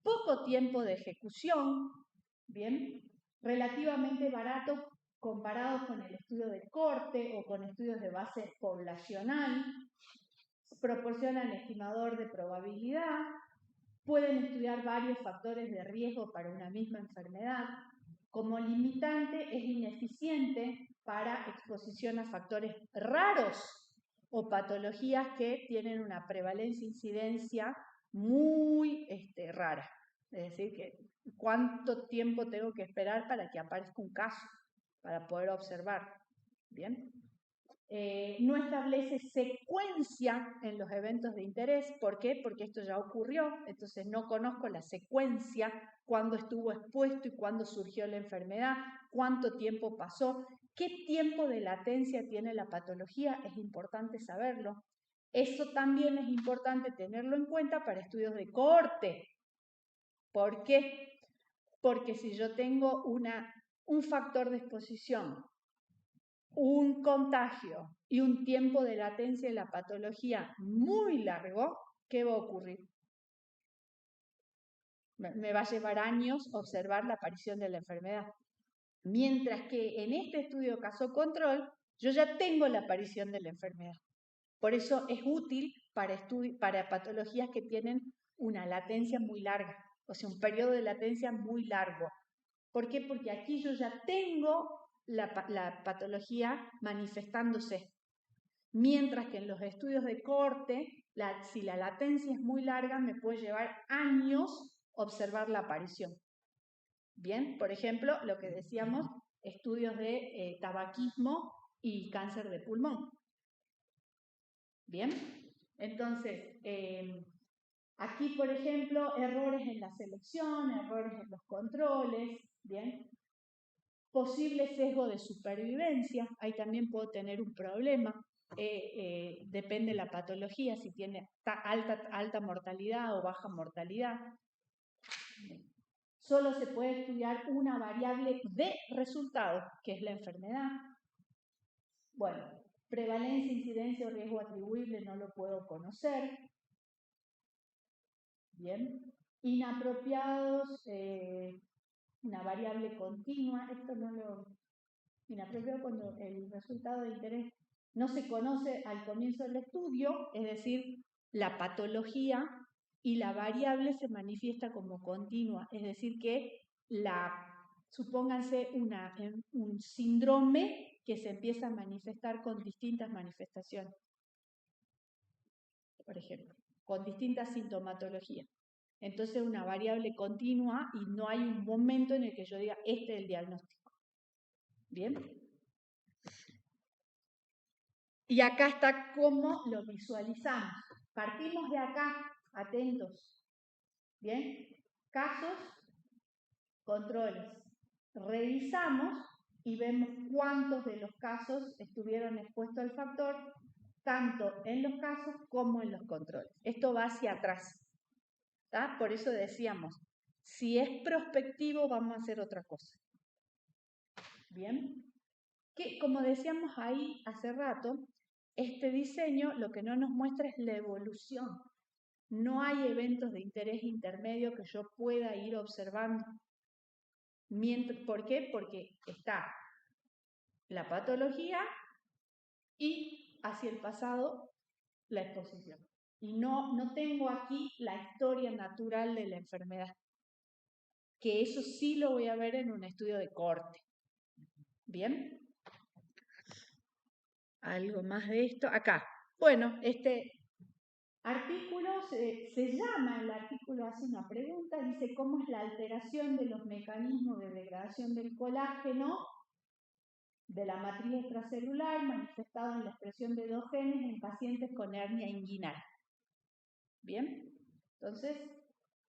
poco tiempo de ejecución, Bien, relativamente barato comparado con el estudio de corte o con estudios de base poblacional, proporcionan estimador de probabilidad, pueden estudiar varios factores de riesgo para una misma enfermedad. Como limitante es ineficiente para exposición a factores raros o patologías que tienen una prevalencia-incidencia muy rara. Es decir, que cuánto tiempo tengo que esperar para que aparezca un caso, para poder observar. ¿Bien? No establece secuencia en los eventos de interés. ¿Por qué? Porque esto ya ocurrió, entonces no conozco la secuencia, cuándo estuvo expuesto y cuándo surgió la enfermedad, cuánto tiempo pasó, qué tiempo de latencia tiene la patología, es importante saberlo. Eso también es importante tenerlo en cuenta para estudios de cohorte. ¿Por qué? Porque si yo tengo un factor de exposición, un contagio y un tiempo de latencia de la patología muy largo, ¿qué va a ocurrir? Me va a llevar años observar la aparición de la enfermedad. Mientras que en este estudio caso-control, yo ya tengo la aparición de la enfermedad. Por eso es útil para patologías que tienen una latencia muy larga, o sea, un periodo de latencia muy largo. ¿Por qué? Porque aquí yo ya tengo la patología manifestándose. Mientras que en los estudios de corte, si la latencia es muy larga, me puede llevar años observar la aparición. Bien, por ejemplo, lo que decíamos, estudios de tabaquismo y cáncer de pulmón. Bien, entonces, aquí, por ejemplo, errores en la selección, errores en los controles, bien. Posible sesgo de supervivencia, ahí también puedo tener un problema. Depende de la patología, si tiene alta mortalidad o baja mortalidad. Solo se puede estudiar una variable de resultado, que es la enfermedad. Bueno, prevalencia, incidencia o riesgo atribuible no lo puedo conocer. Bien. Inapropiados, una variable continua, esto no lo... Inapropiado cuando el resultado de interés no se conoce al comienzo del estudio, es decir, la patología y la variable se manifiesta como continua, es decir, que supónganse un síndrome que se empieza a manifestar con distintas manifestaciones, por ejemplo, con distintas sintomatologías. Entonces, una variable continua y no hay un momento en el que yo diga, este es el diagnóstico. ¿Bien? Y acá está cómo lo visualizamos. Partimos de acá, atentos. ¿Bien? Casos, controles. Revisamos y vemos cuántos de los casos estuvieron expuestos al factor, tanto en los casos como en los controles. Esto va hacia atrás. ¿Tá? Por eso decíamos, si es prospectivo vamos a hacer otra cosa. ¿Bien? Que como decíamos ahí hace rato, este diseño lo que no nos muestra es la evolución. No hay eventos de interés intermedio que yo pueda ir observando. ¿Por qué? Porque está la patología y hacia el pasado la exposición. Y no tengo aquí la historia natural de la enfermedad, que eso sí lo voy a ver en un estudio de corte. ¿Bien? Algo más de esto. Acá. Bueno, este artículo se llama, el artículo hace una pregunta, dice cómo es la alteración de los mecanismos de degradación del colágeno de la matriz extracelular manifestado en la expresión de dos genes en pacientes con hernia inguinal. ¿Bien? Entonces,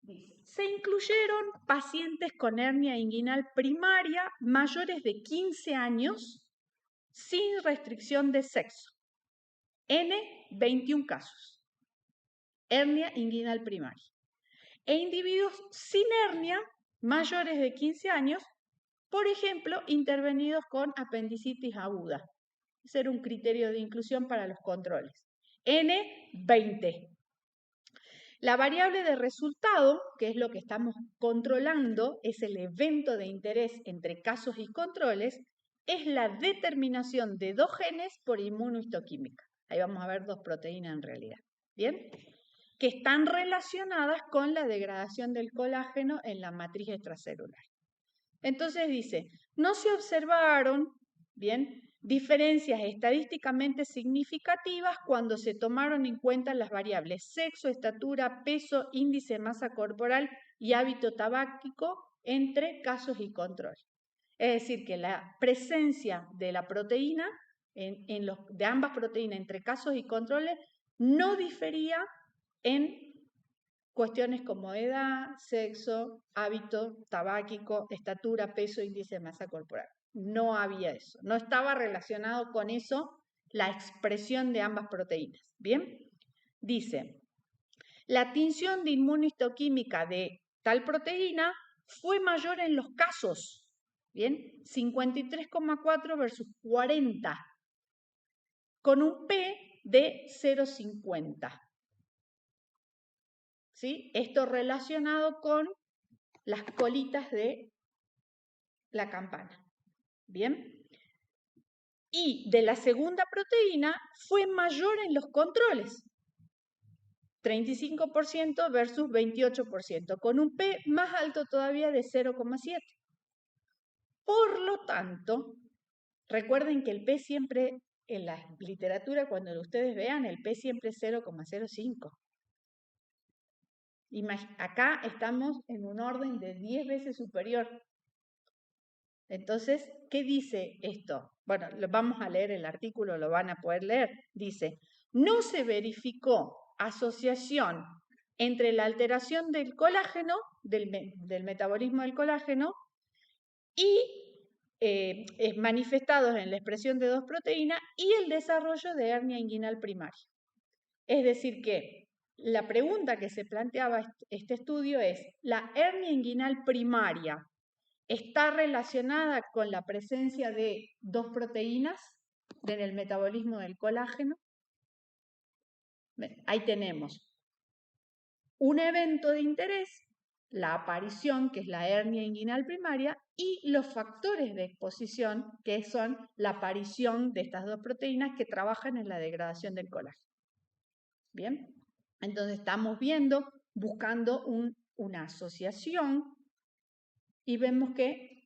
dice, se incluyeron pacientes con hernia inguinal primaria mayores de 15 años sin restricción de sexo. N, 21 casos. Hernia inguinal primaria. E individuos sin hernia mayores de 15 años, por ejemplo, intervenidos con apendicitis aguda. Ese era un criterio de inclusión para los controles. N, 20. La variable de resultado, que es lo que estamos controlando, es el evento de interés entre casos y controles, es la determinación de 2 genes por inmunohistoquímica. Ahí vamos a ver 2 proteínas en realidad. ¿Bien? Que están relacionadas con la degradación del colágeno en la matriz extracelular. Entonces dice, no se observaron, bien, diferencias estadísticamente significativas cuando se tomaron en cuenta las variables sexo, estatura, peso, índice de masa corporal y hábito tabáquico entre casos y control. Es decir, que la presencia de la proteína, de ambas proteínas entre casos y controles, no difería en cuestiones como edad, sexo, hábito tabáquico, estatura, peso, índice de masa corporal. No había eso. No estaba relacionado con eso la expresión de ambas proteínas. ¿Bien? Dice, la tinción de inmunohistoquímica de tal proteína fue mayor en los casos. ¿Bien? 53,4 versus 40. Con un P de 0,50. ¿Sí? Esto relacionado con las colitas de la campana. ¿Bien? Y de la segunda proteína fue mayor en los controles. 35% versus 28%, con un P más alto todavía de 0,7. Por lo tanto, recuerden que el P siempre, en la literatura, cuando ustedes vean, el P siempre es 0,05. Acá estamos en un orden de 10 veces superior. Entonces, ¿qué dice esto? Bueno, vamos a leer el artículo, lo van a poder leer. Dice, no se verificó asociación entre la alteración del colágeno, del metabolismo del colágeno, y manifestados en la expresión de 2 proteínas y el desarrollo de hernia inguinal primaria. Es decir que la pregunta que se planteaba este estudio es, ¿la hernia inguinal primaria está relacionada con la presencia de 2 proteínas en el metabolismo del colágeno? Ahí tenemos un evento de interés, la aparición, que es la hernia inguinal primaria, y los factores de exposición, que son la aparición de estas 2 proteínas que trabajan en la degradación del colágeno. Bien, entonces estamos buscando una asociación y vemos que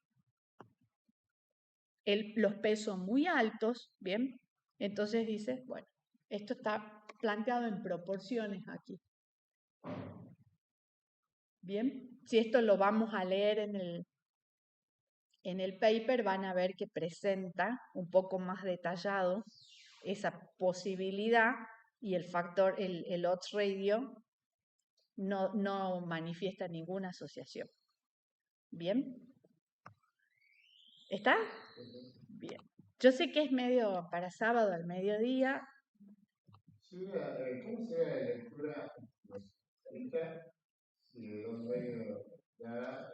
los P son muy altos, ¿bien? Entonces dice, bueno, esto está planteado en proporciones aquí. Bien, si esto lo vamos a leer en el paper, van a ver que presenta un poco más detallado esa posibilidad y el factor, el odds ratio, no manifiesta ninguna asociación. ¿Bien? ¿Está? Bien. Yo sé que es medio para sábado al mediodía. ¿Cómo sería la lectura ahorita si de 2 radios da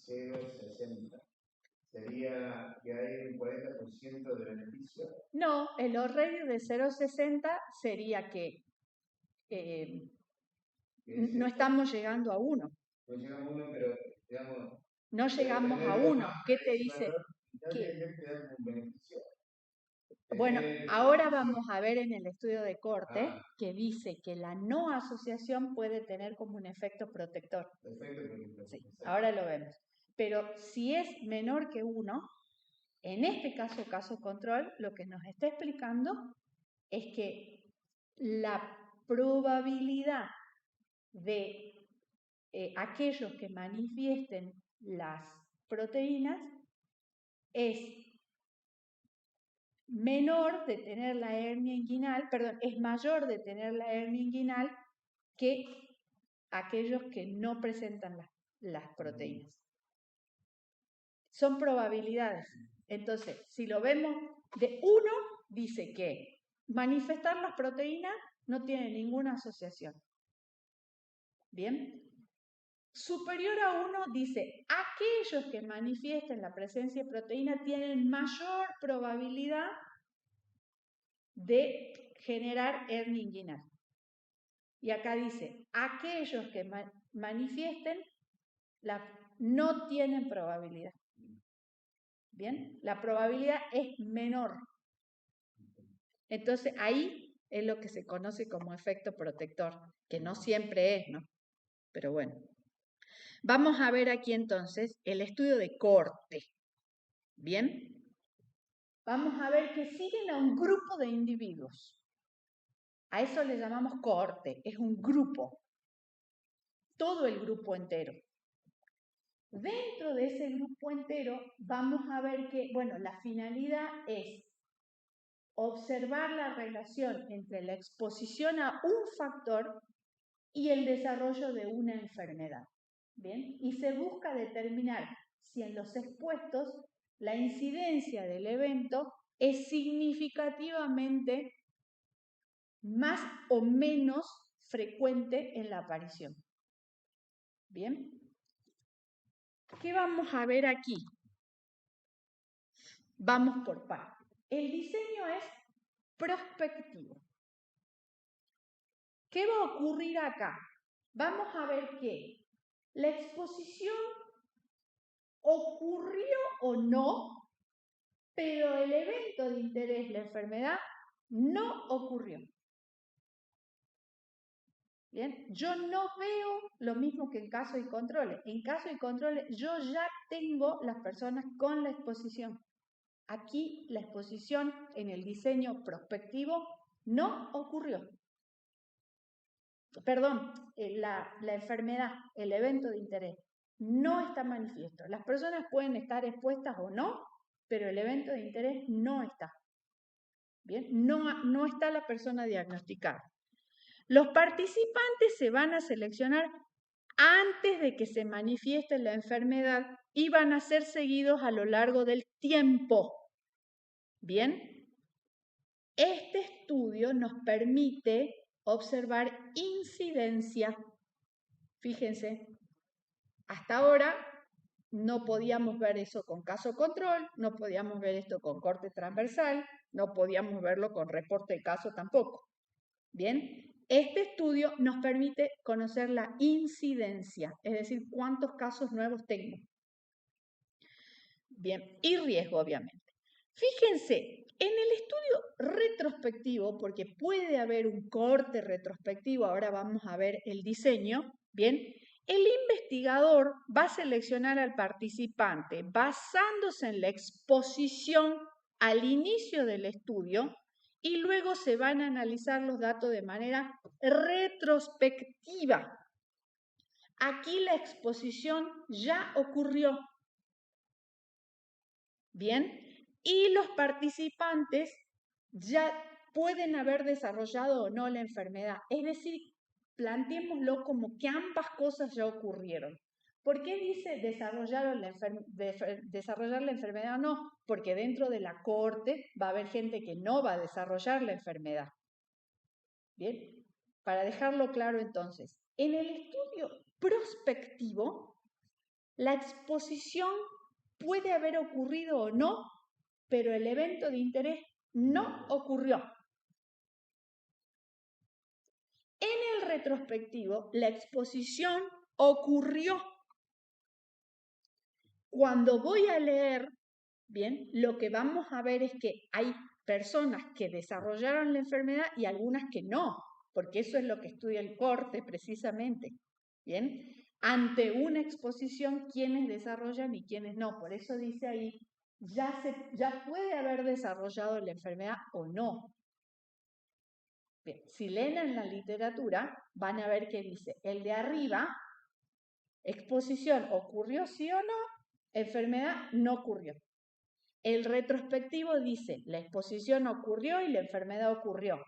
0,60? ¿Sería que hay un 40% de beneficio? No, el odds ratio de 0,60 sería que no estamos llegando a 1. No llegamos a 1, pero digamos... No llegamos a 1. ¿Qué te dice? Bueno, ahora vamos a ver en el estudio de corte que dice que la no asociación puede tener como un efecto protector. Sí, ahora lo vemos. Pero si es menor que 1, en este caso control, lo que nos está explicando es que la probabilidad de aquellos que manifiesten las proteínas es menor de tener la hernia inguinal, es mayor de tener la hernia inguinal que aquellos que no presentan las proteínas. Son probabilidades. Entonces, si lo vemos de 1, dice que manifestar las proteínas no tiene ninguna asociación. ¿Bien? Superior a 1 dice, aquellos que manifiesten la presencia de proteína tienen mayor probabilidad de generar hernia inguinal. Y acá dice, aquellos que manifiesten no tienen probabilidad. ¿Bien? La probabilidad es menor. Entonces, ahí es lo que se conoce como efecto protector, que no siempre es, ¿no? Pero bueno. Vamos a ver aquí entonces el estudio de corte. ¿Bien? Vamos a ver que siguen a un grupo de individuos. A eso le llamamos cohorte, es un grupo. Todo el grupo entero. Dentro de ese grupo entero vamos a ver que, bueno, la finalidad es observar la relación entre la exposición a un factor y el desarrollo de una enfermedad. ¿Bien? Y se busca determinar si en los expuestos la incidencia del evento es significativamente más o menos frecuente en la aparición. ¿Bien? ¿Qué vamos a ver aquí? Vamos por partes. El diseño es prospectivo. ¿Qué va a ocurrir acá? Vamos a ver que la exposición ocurrió o no, pero el evento de interés, la enfermedad, no ocurrió. Bien, yo no veo lo mismo que en casos y controles. En casos y controles yo ya tengo las personas con la exposición. Aquí la exposición en el diseño prospectivo no ocurrió. Perdón, la enfermedad, el evento de interés, no está manifiesto. Las personas pueden estar expuestas o no, pero el evento de interés no está. Bien, no está la persona diagnosticada. Los participantes se van a seleccionar antes de que se manifieste la enfermedad y van a ser seguidos a lo largo del tiempo. Bien, este estudio nos permite observar incidencia. Fíjense, hasta ahora no podíamos ver eso con caso control, no podíamos ver esto con corte transversal, no podíamos verlo con reporte de caso tampoco. Bien, este estudio nos permite conocer la incidencia, es decir, cuántos casos nuevos tengo. Bien, y riesgo, obviamente. Fíjense, en el estudio retrospectivo, porque puede haber un corte retrospectivo, ahora vamos a ver el diseño, bien, el investigador va a seleccionar al participante basándose en la exposición al inicio del estudio y luego se van a analizar los datos de manera retrospectiva. Aquí la exposición ya ocurrió. Bien, y los participantes ya pueden haber desarrollado o no la enfermedad. Es decir, planteémoslo como que ambas cosas ya ocurrieron. ¿Por qué dice desarrollar la enfermedad o no? Porque dentro de la cohorte va a haber gente que no va a desarrollar la enfermedad. Bien, para dejarlo claro entonces, en el estudio prospectivo, la exposición puede haber ocurrido o no, pero el evento de interés no ocurrió. En el retrospectivo, la exposición ocurrió. Cuando voy a leer, bien, lo que vamos a ver es que hay personas que desarrollaron la enfermedad y algunas que no, porque eso es lo que estudia el corte precisamente. Bien, ante una exposición, quiénes desarrollan y quiénes no. Por eso dice ahí, ya puede haber desarrollado la enfermedad o no. Bien, si leen en la literatura, van a ver que dice, el de arriba, exposición, ¿ocurrió sí o no? Enfermedad, no ocurrió. El retrospectivo dice, la exposición ocurrió y la enfermedad ocurrió.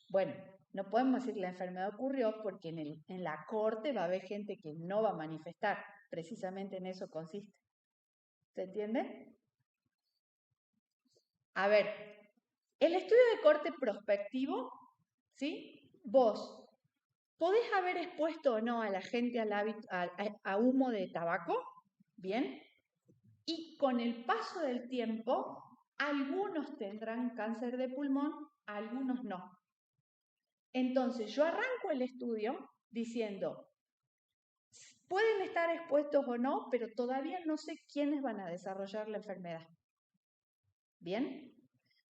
Bueno, no podemos decir la enfermedad ocurrió porque en la corte va a haber gente que no va a manifestar. Precisamente en eso consiste. ¿Se entiende? A ver, el estudio de corte prospectivo, ¿sí? Vos, ¿podés haber expuesto o no a la gente a humo de tabaco? Bien. Y con el paso del tiempo, algunos tendrán cáncer de pulmón, algunos no. Entonces, yo arranco el estudio diciendo, pueden estar expuestos o no, pero todavía no sé quiénes van a desarrollar la enfermedad. ¿Bien?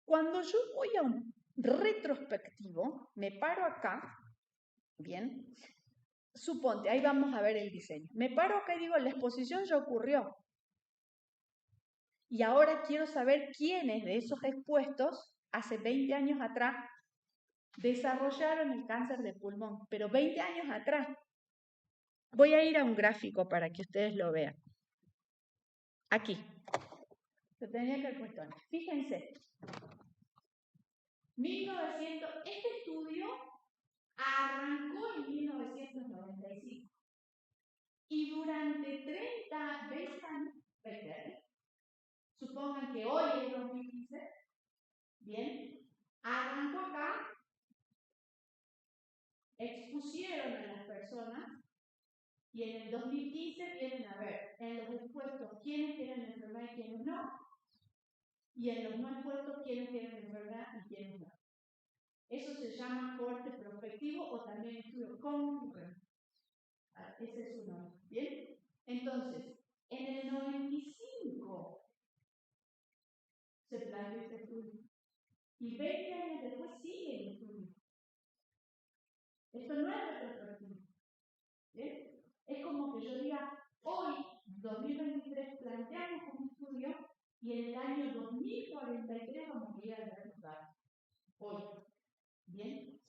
Cuando yo voy a un retrospectivo, me paro acá, ¿bien? Suponte, ahí vamos a ver el diseño. Me paro acá y digo, la exposición ya ocurrió. Y ahora quiero saber quiénes de esos expuestos, hace 20 años atrás, desarrollaron el cáncer de pulmón. Pero 20 años atrás. Voy a ir a un gráfico para que ustedes lo vean. Aquí. Lo tenía que haber puesto antes. Fíjense. 1900, este estudio arrancó en 1995. Y durante 30, 20 años, supongan que hoy es 2015, bien, arrancó acá, expusieron a las personas y en el 2015 vienen a ver en los expuestos quiénes tienen la enfermedad y quiénes no, y en los no expuestos quiénes tienen la enfermedad y quiénes no. Eso se llama cohorte prospectivo o también estudio concurrente. Ese es su nombre. ¿Bien? Entonces, en el 95 se planteó este estudio. Y 20 años después sigue el estudio. Esto no es retrospectivo. ¿Bien? Es como que yo diga, hoy, 2023, planteamos un estudio y en el año 2043 vamos a ir a ver los datos. Hoy. ¿Bien?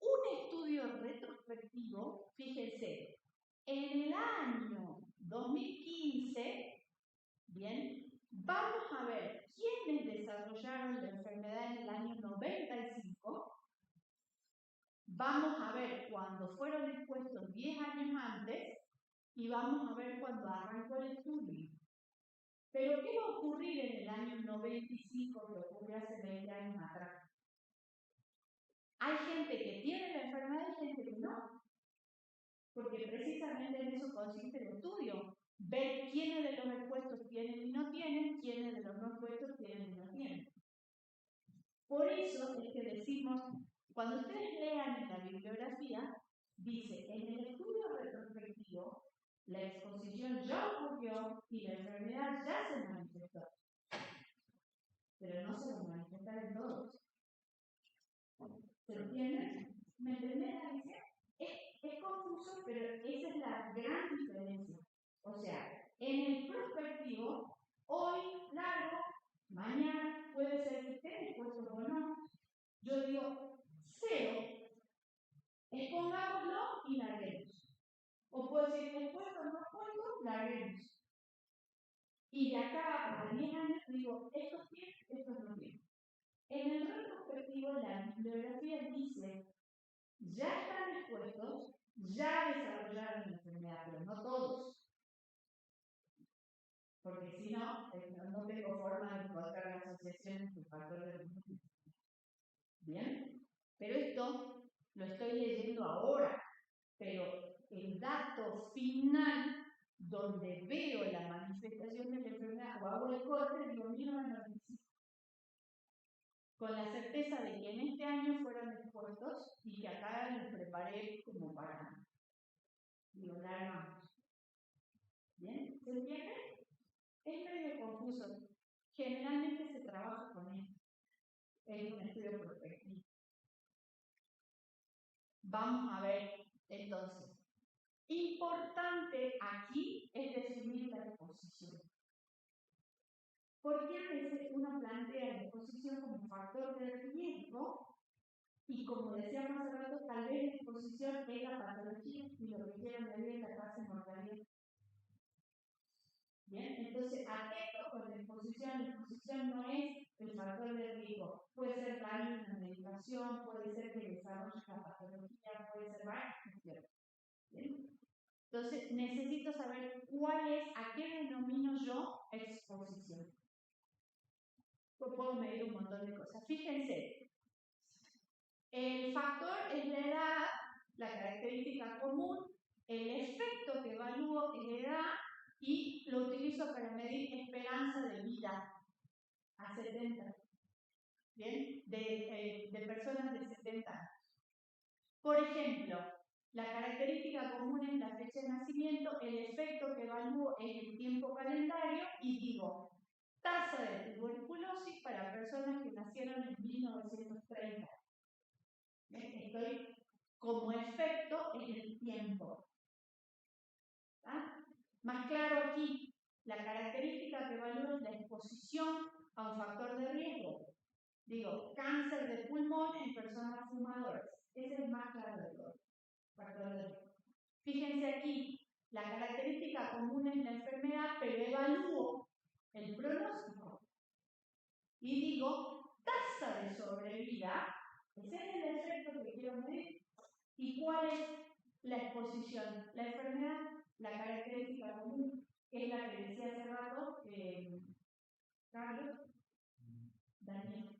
Un estudio retrospectivo, fíjense, en el año 2015, bien, vamos a ver quiénes desarrollaron la enfermedad en el año 95. Vamos a ver cuándo fueron expuestos 10 años antes y vamos a ver cuándo arrancó el estudio. Pero ¿qué va a ocurrir en el año 95 que ocurrió hace 20 años atrás? Hay gente que tiene la enfermedad y gente que no. Porque precisamente en eso consiste el estudio. Ver quiénes de los expuestos tienen y no tienen, quiénes de los no expuestos tienen y no tienen. Por eso es que decimos, cuando ustedes lean en la bibliografía, dice, en el estudio retrospectivo, la exposición ya ocurrió y la enfermedad ya se manifestó. Pero no se va a manifestar en todos. ¿Se entiende? ¿Me entendés, Alicia? Es confuso, pero esa es la gran diferencia. O sea, en el prospectivo, hoy, largo, mañana, puede ser que estén expuestos o no. Yo digo, 0, expongámoslo y larguemos. O puedo decir, expuesto o no expuesto, larguemos. Y de acá a 10 años digo, estos bien, estos no bien. En el retrospectivo, la bibliografía dice, ya están expuestos, ya desarrollaron la enfermedad, pero no todos. Porque si no, no tengo forma de encontrar la asociación entre el factor de riesgo. ¿Bien? Pero esto lo estoy leyendo ahora, pero el dato final, donde veo la manifestación de la enfermedad o hago el corte, digo 1995. Con la certeza de que en este año fueron expuestos y que acá los preparé como para violar más. ¿Bien? ¿Se entiende? Es medio confuso. Generalmente se trabaja con esto. Es un estudio prospectivo. Vamos a ver, entonces. Importante aquí es definir la exposición. Porque a veces uno plantea la exposición como factor de riesgo y como decíamos hace rato, tal vez la exposición es la patología y lo que quieran medir es la tasa de mortalidad. Bien, entonces atento con la exposición no es el factor de riesgo. Puede ser daño en la medicación, puede ser que desarrolle la patología, puede ser varias cuestiones. Bien. Entonces necesito saber cuál es, a qué denomino yo exposición. Pues puedo medir un montón de cosas. Fíjense, el factor es la edad, la característica común, el efecto que evalúo es la edad y lo utilizo para medir esperanza de vida a 70. ¿Bien? De personas de 70 años. Por ejemplo, la característica común es la fecha de nacimiento, el efecto que evalúo es el tiempo calendario y digo, tasa de tuberculosis para personas que nacieron en 1930. Estoy como efecto en el tiempo. ¿Ah? Más claro aquí, la característica que evalúo es la exposición a un factor de riesgo. Digo, cáncer de pulmón en personas fumadoras. Ese es el más claro de todo. Factor de riesgo. Fíjense aquí, la característica común es la enfermedad, pero evalúo el pronóstico. Y digo, tasa de sobrevida, ese es el efecto que quiero medir. ¿Y cuál es la exposición? La enfermedad, la característica común, que es la que decía hace rato, Carlos, Daniel.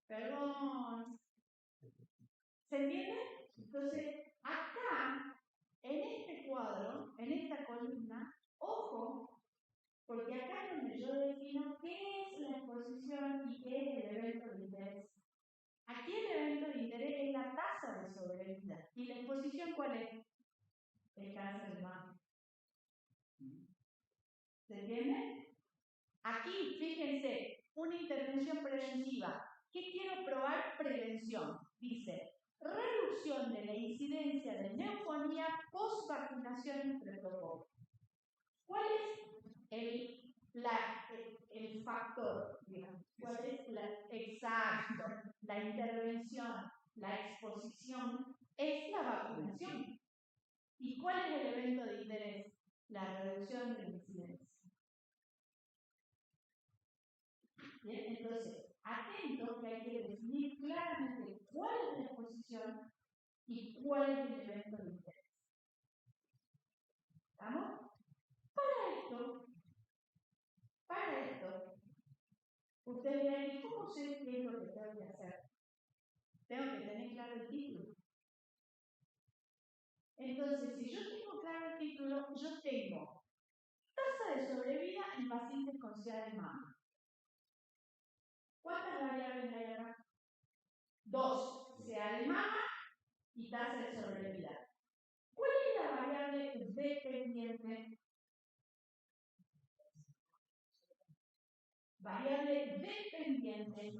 Perdón. ¿Se entiende? Entonces, acá, en este cuadro, en esta columna, ojo, porque acá es donde yo defino qué es la exposición y qué es el evento de interés. Aquí el evento de interés es la tasa de sobrevida. ¿Y la exposición cuál es? El cáncer de mama. ¿Se entiende? Aquí, fíjense, una intervención preventiva. ¿Qué quiero probar? Prevención. Dice, reducción de la incidencia de neumonía post-vacunación entre todos. ¿Cuál es el factor? Digamos? ¿Cuál es la intervención, la exposición? Es la vacunación. ¿Y cuál es el evento de interés? La reducción de la incidencia. Bien, entonces, atento que hay que definir claramente cuál es la exposición y cuál es el evento de interés. ¿Estamos? Para esto, ustedes dirán, ¿cómo sé qué es lo que tengo que hacer? Tengo que tener claro el título. Entonces, si yo tengo claro el título, yo tengo tasa de sobrevida en pacientes con CA de mama. ¿Cuántas variables hay acá? 2, CA de mama y tasa de sobrevida. ¿Cuál es la variable dependiente? Variable dependiente,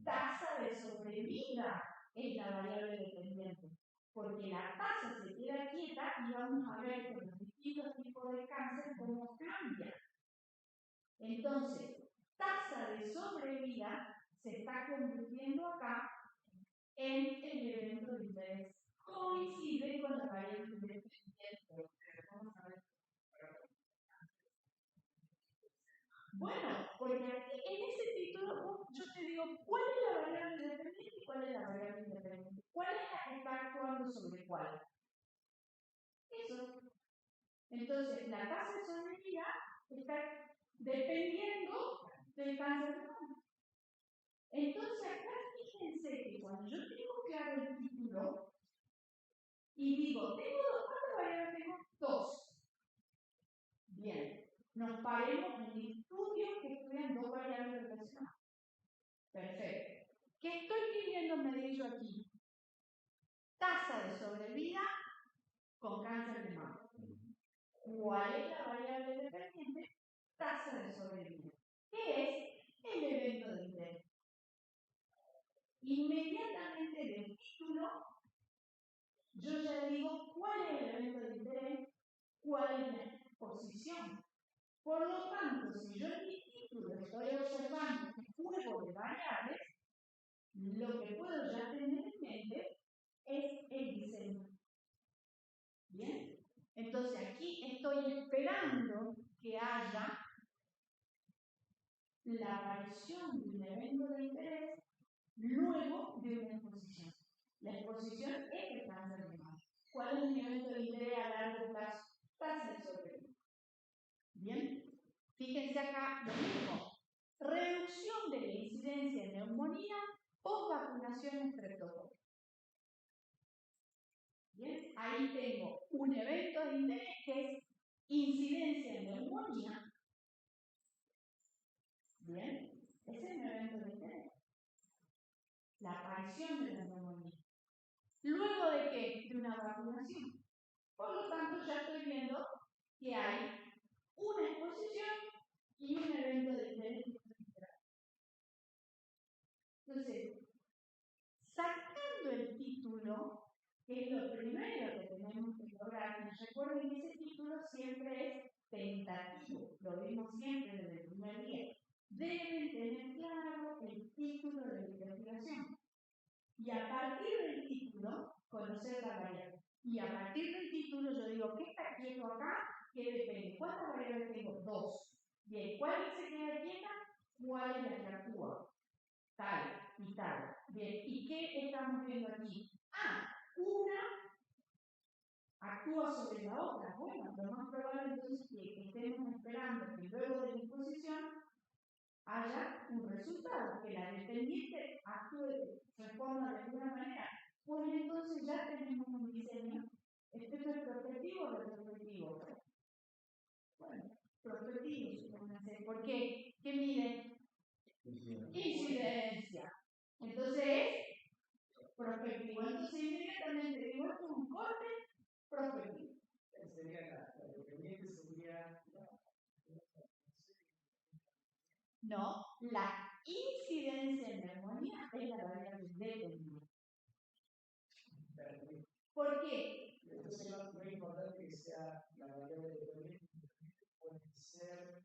tasa de sobrevida es la variable dependiente, porque la tasa se queda quieta y vamos a ver con los distintos tipos de cáncer cómo cambia. Entonces, tasa de sobrevida se está convirtiendo acá en el evento de interés. Coincide con la variable dependiente. Vamos a ver. Bueno, porque en ese título yo te digo cuál es la variable dependiente y cuál es la variable independiente. ¿Cuál es la que está actuando sobre cuál? Eso. Entonces, la tasa de sobrevida está dependiendo del cáncer de mama. Entonces, acá fíjense que cuando yo tengo claro el título y digo, ¿cuántas variables tengo? 2. Bien. Nos paremos en estudios que estudian 2 variables relacionadas. Perfecto. ¿Qué estoy queriendo medir yo aquí? Tasa de sobrevida con cáncer de mama. ¿Cuál es la variable dependiente? Tasa de sobrevida. ¿Qué es? El evento de interés. Inmediatamente del título, yo ya digo cuál es el evento de interés, cuál es la exposición. Por lo tanto, si yo en mi título estoy observando un juego de variables, lo que puedo ya tener en mente es el diseño. ¿Bien? Entonces aquí estoy esperando que haya la aparición de un evento de interés luego de una exposición. La exposición es el cáncer de mama. ¿Cuál es mi evento de interés a largo plazo? Tasa de sobrevida. ¿Bien? Fíjense acá lo mismo. Reducción de la incidencia de neumonía o vacunación entre todos. Bien, ahí tengo un evento de interés que es incidencia de neumonía. Bien, ese es un evento de interés. La aparición de la neumonía. Luego Por lo tanto, ya estoy viendo que hay una exposición y un evento de interés. Entonces, sacando el título, que es lo primero que tenemos que lograr, y recuerden que ese título siempre es tentativo, lo vimos siempre desde el primer día. Deben tener claro el título de la investigación. Y a partir del título, conocer la variable. Y a partir del título yo digo, ¿qué está quieto acá? ¿Qué depende? ¿Cuántas variables tengo? 2. Bien, ¿cuál se queda quieta? ¿Cuál es la que actúa? Tal y tal. Bien, ¿y qué estamos viendo aquí? Una actúa sobre la otra. Bueno, lo más probable entonces que estemos esperando que luego de la exposición haya un resultado, que la dependiente actúe, responda de alguna manera. Pues entonces ya tenemos un diseño. ¿Esto es prospectivo o retrospectivo? Bueno, prospectivo, supónganse. ¿Por qué? ¿Qué mide? Incidencia. Entonces, prospectivo. Entonces, inmediatamente digo, esto es un corte prospectivo. Sería la dependiente sería no, la incidencia en neumonía es la variable dependiente. ¿Por qué? Entonces, no es importante que sea la variable dependiente, puede ser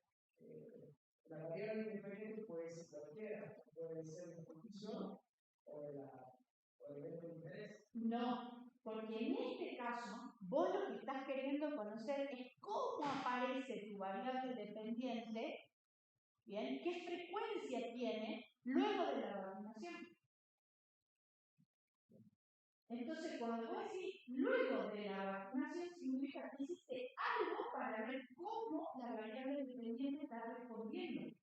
la variable independiente puede ser cualquiera, puede ser la función o el evento de interés. No, porque en este caso, vos lo que estás queriendo conocer es cómo aparece tu variable dependiente, ¿bien? ¿Qué frecuencia tiene luego de la vacunación? Entonces, cuando vos decís luego de la vacunación, significa que hiciste algo para ver cómo la variable dependiente está respondiendo.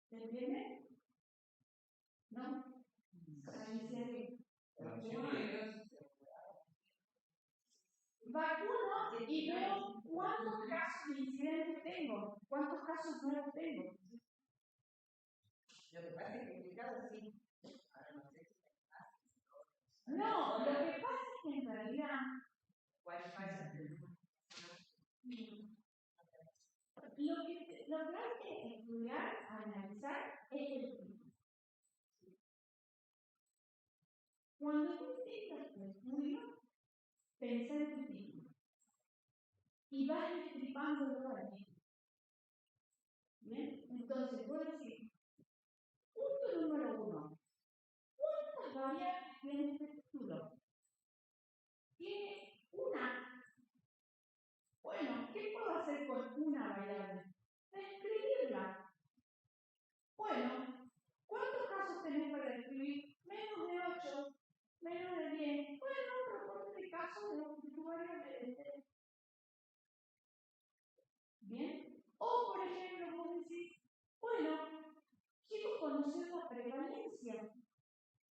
¿Se entiende? ¿No? Vacuno y veo cuántos casos de incidentes tengo, cuántos casos nuevos tengo. Lo que pasa es que en mi caso sí. No, lo que pasa es que en realidad lo que hay que estudiar, analizar, es el título. Cuando tú intentas tu estudio, pensá en tu título y vas destripándolo al título. ¿Bien? Entonces, voy a decir, punto número 1. ¿Cuántas variables tiene este título? Tiene una. Bueno, ¿qué puedo hacer con una variable? Describirla. Bueno, ¿cuántos casos tenés para describir? Menos de 8, menos de 10. Bueno, un reporte de casos de tu variable de interés. Bien. O, por ejemplo, vos decís, bueno, quiero conocer la prevalencia.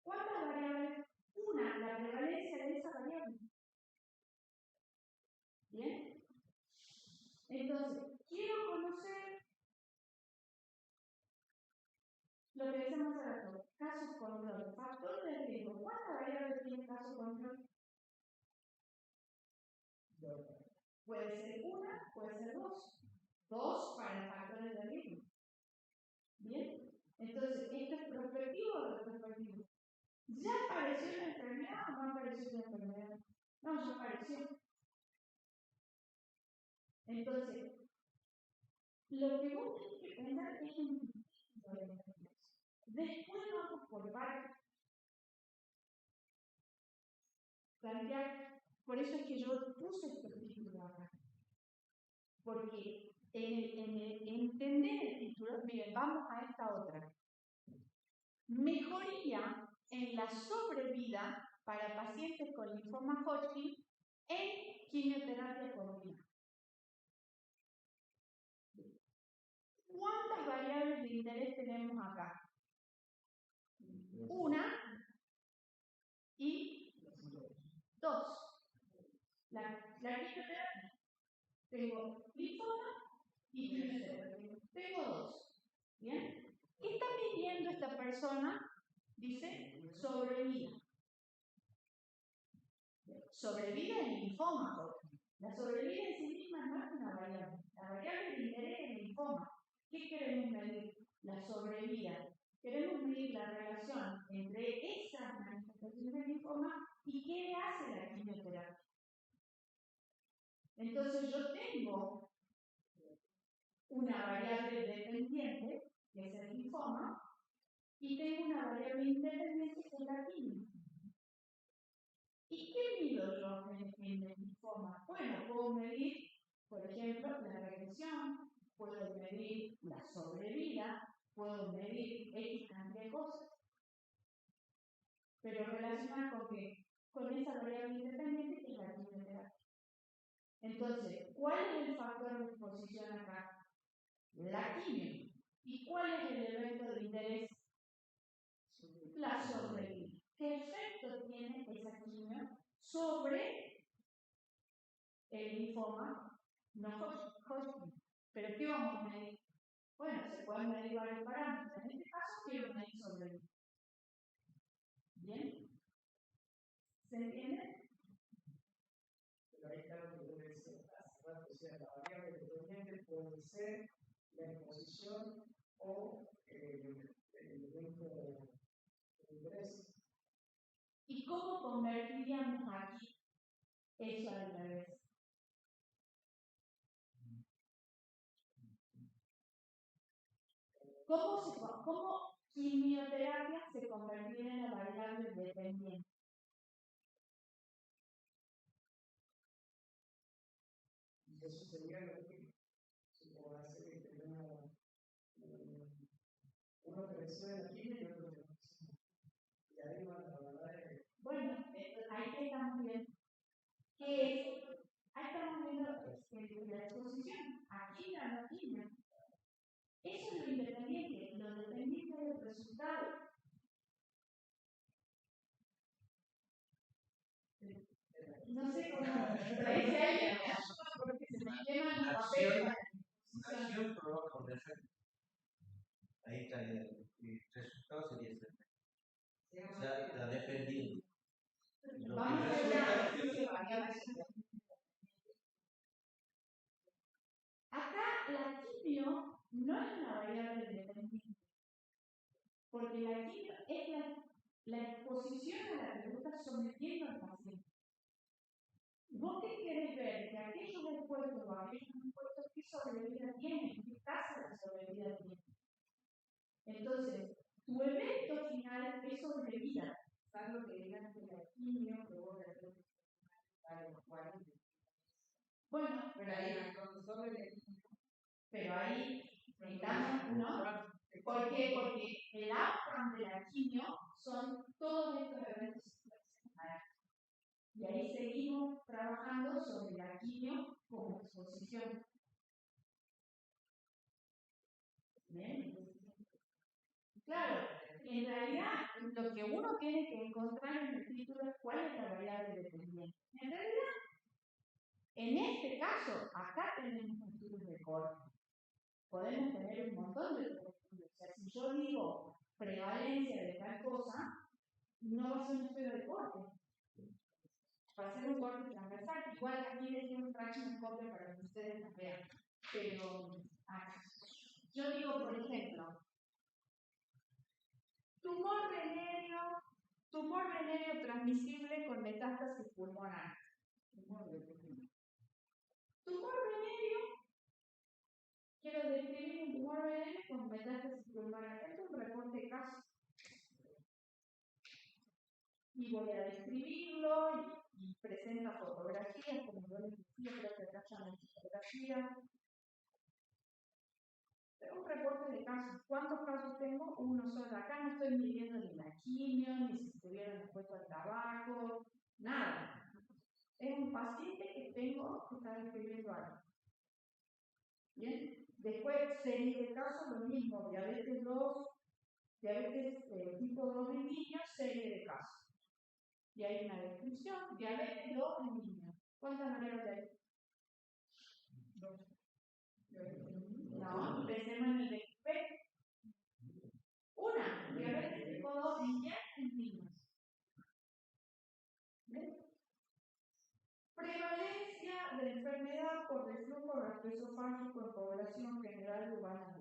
¿Cuántas variables? Una, la prevalencia de esa variable. ¿Bien? Entonces, quiero conocer lo que decíamos hace rato, casos control, factor de riesgo. ¿Cuántas variables tiene caso control? Puede ser una, puede ser dos. 2 para factores de riesgo. ¿Bien? Entonces, ¿esto es prospectivo o retrospectivo? ¿Ya apareció la enfermedad o no apareció la enfermedad? No, ya apareció. Entonces, lo que vos tenés que pensar es en tu título de investigación. Después vamos por partes. Plantear, por eso es que yo puse este título acá. Porque en entender el título, miren, vamos a esta otra. Mejoría en la sobrevida para pacientes con linfoma Hodgkin en quimioterapia combinada. ¿Cuántas variables de interés tenemos acá? Una y 2. La quimioterapia. Tengo linfoma y quimioterapia. Tengo 2. ¿Bien? ¿Qué está midiendo esta persona? Dice sobrevida. sobrevida en linfoma. La sobrevida en sí misma no es una variable. La variable de interés es el linfoma. ¿Qué queremos medir? La sobrevida. Queremos medir la relación entre esas manifestaciones del linfoma y qué le hace la quimioterapia. Entonces yo tengo una variable dependiente, que es el linfoma, y tengo una variable independiente, que es la quimio. ¿Y qué mido yo en el linfoma? Bueno, puedo medir, por ejemplo, la regresión, puedo medir la sobrevida, puedo medir X cantidad de cosas, pero relacionada con qué? Con esa variable independiente que es la quimioterapia. Entonces, ¿cuál es el factor de exposición acá? La quimio. ¿Y cuál es el evento de interés? La sobrevida. ¿Qué efecto tiene esa quimio sobre el linfoma no Hodgkin? ¿Pero qué vamos a medir? Bueno, se pueden medir varios parámetros. En este caso quiero medir sobrevida. ¿Bien? ¿Se entiende? Pero ahí está lo que yo decía hace rato, o sea, la variable dependiente puede ser la exposición o el evento de interés. ¿Y cómo convertiríamos aquí eso al revés? ¿Cómo quimioterapia se convertiría en la variable dependiente? Y eso sería lo que se puede hacer que tenga uno que recibe la quimio y otro que no recibe. Y ahí va la verdad de... Bueno, ahí estamos viendo. ¿Qué es? Ahí estamos viendo la exposición. Aquí la quimio. Eso es lo independiente. Lo dependiente del resultado. No sé cómo. Porque se me quema el papel. Una acción provoca un efecto. Ahí está, el resultado sería ese. O sea, la dependiente. Vamos a ver acá la quimio no es una variable dependiente, porque la quimio es la exposición a la que tú estás sometiendo al paciente. ¿Vos qué querés ver? Que aquellos expuestos o aquellos no expuestos, ¿qué sobrevida tienen? ¿Qué tasa de sobrevida tienen? Entonces, tu evento final es sobrevida. Salvo que digan que la quimio provoca el efecto final. Bueno, pero ahí estamos, ¿no? ¿Por qué? Porque el outcome de la quimio son todos estos eventos situacionales. Y ahí seguimos trabajando sobre la quimio como exposición. ¿Bien? Claro, en realidad lo que uno tiene que encontrar en el título es cuál es la variable dependiente. En realidad, en este caso, acá tenemos estudios de corte. Podemos tener un montón de estudios. O sea, si yo digo prevalencia de tal cosa, no va a ser un estudio de corte. Va a ser un corte transversal. Igual aquí les doy un fraction copia para que ustedes lo vean. Pero acá. Yo digo, por ejemplo, tumor venéreo transmisible con metástasis pulmonar. Tumor venéreo, quiero describir un tumor venéreo con metástasis pulmonar. Esto es un reporte de caso. Y voy a describirlo y presenta fotografías, como yo les decía, creo que acá ya no hay fotografía. Pero un reporte de casos. ¿Cuántos casos tengo? Uno solo. Acá no estoy midiendo ni la quimio, ni si estuvieron expuestos al tabaco, nada. Es un paciente que tengo que está describiendo algo. Bien. Después, serie de casos, lo mismo. Diabetes 2, diabetes tipo 2 en niños, serie de casos. Y hay una descripción. Diabetes 2 en niños. ¿Cuántas maneras hay? No, pensemos en el de una, diabetes tipo 2 en niños. ¿Ven? de enfermedad por reflujo gastroesofágico en población general urbana.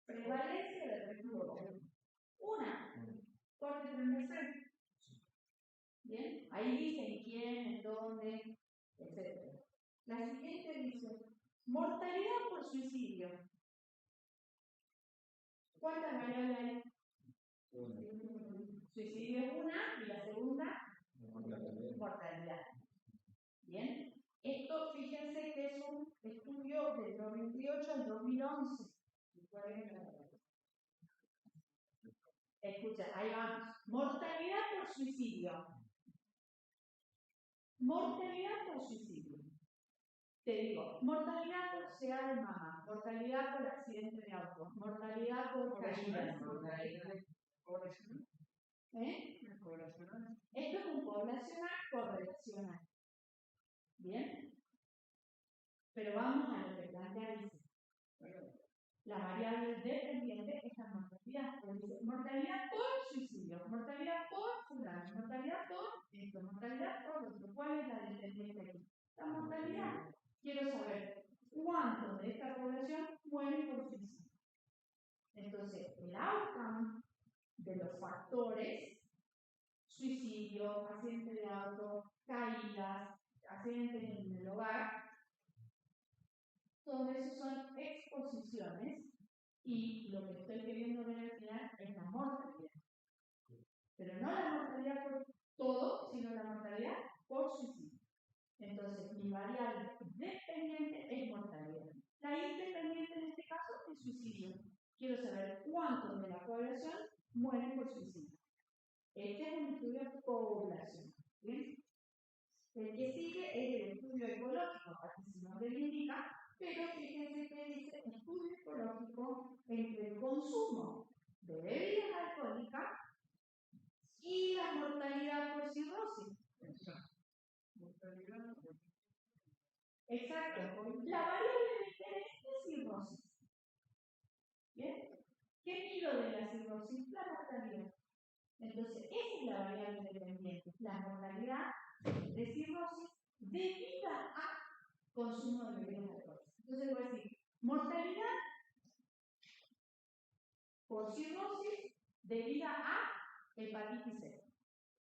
Prevalencia del reflujo. Una, corte transversal. Bien, ahí dicen quién, en dónde, etc. La siguiente dice, mortalidad por suicidio. ¿Cuántas variables hay? Suicidio es una y la segunda, mortalidad. Bien, esto fíjense que es un estudio del 98 al 2011. Escucha, ahí vamos. Mortalidad por suicidio. Mortalidad por suicidio. Te digo, mortalidad por CA de mama, mortalidad por accidente de auto, mortalidad por caídas. Esto es un poblacional correlacional. ¿Bien? Pero vamos a lo que plantea dice. La variable dependiente es la mortalidad. Dice, mortalidad por suicidio, mortalidad por fulano, mortalidad por esto, mortalidad por otro. ¿Cuál es la dependiente aquí? La mortalidad. Quiero saber cuántos de esta población mueren por suicidio. Entonces, el outcome de los factores, suicidio, accidente de auto, caídas, accidentes en el hogar, todo eso son exposiciones y lo que estoy queriendo ver al final es la mortalidad. Pero no la mortalidad por todo, sino la mortalidad por suicidio. Entonces, mi variable dependiente es mortalidad. La independiente en este caso es suicidio. Quiero saber cuántos de la población mueren por suicidio. Este es un estudio poblacional. ¿Bien? El que sigue es el estudio ecológico, aquí su nombre le indica, pero fíjense que dice estudio ecológico entre el consumo de bebidas alcohólicas y la mortalidad por cirrosis. Exacto. La variable de interés es cirrosis. ¿Bien? ¿Qué mido de la cirrosis? La mortalidad. Entonces, esa es la variable dependiente, la mortalidad de cirrosis debida a consumo de bebidas alcohólicas. Entonces voy a decir, mortalidad por cirrosis debida a hepatitis C.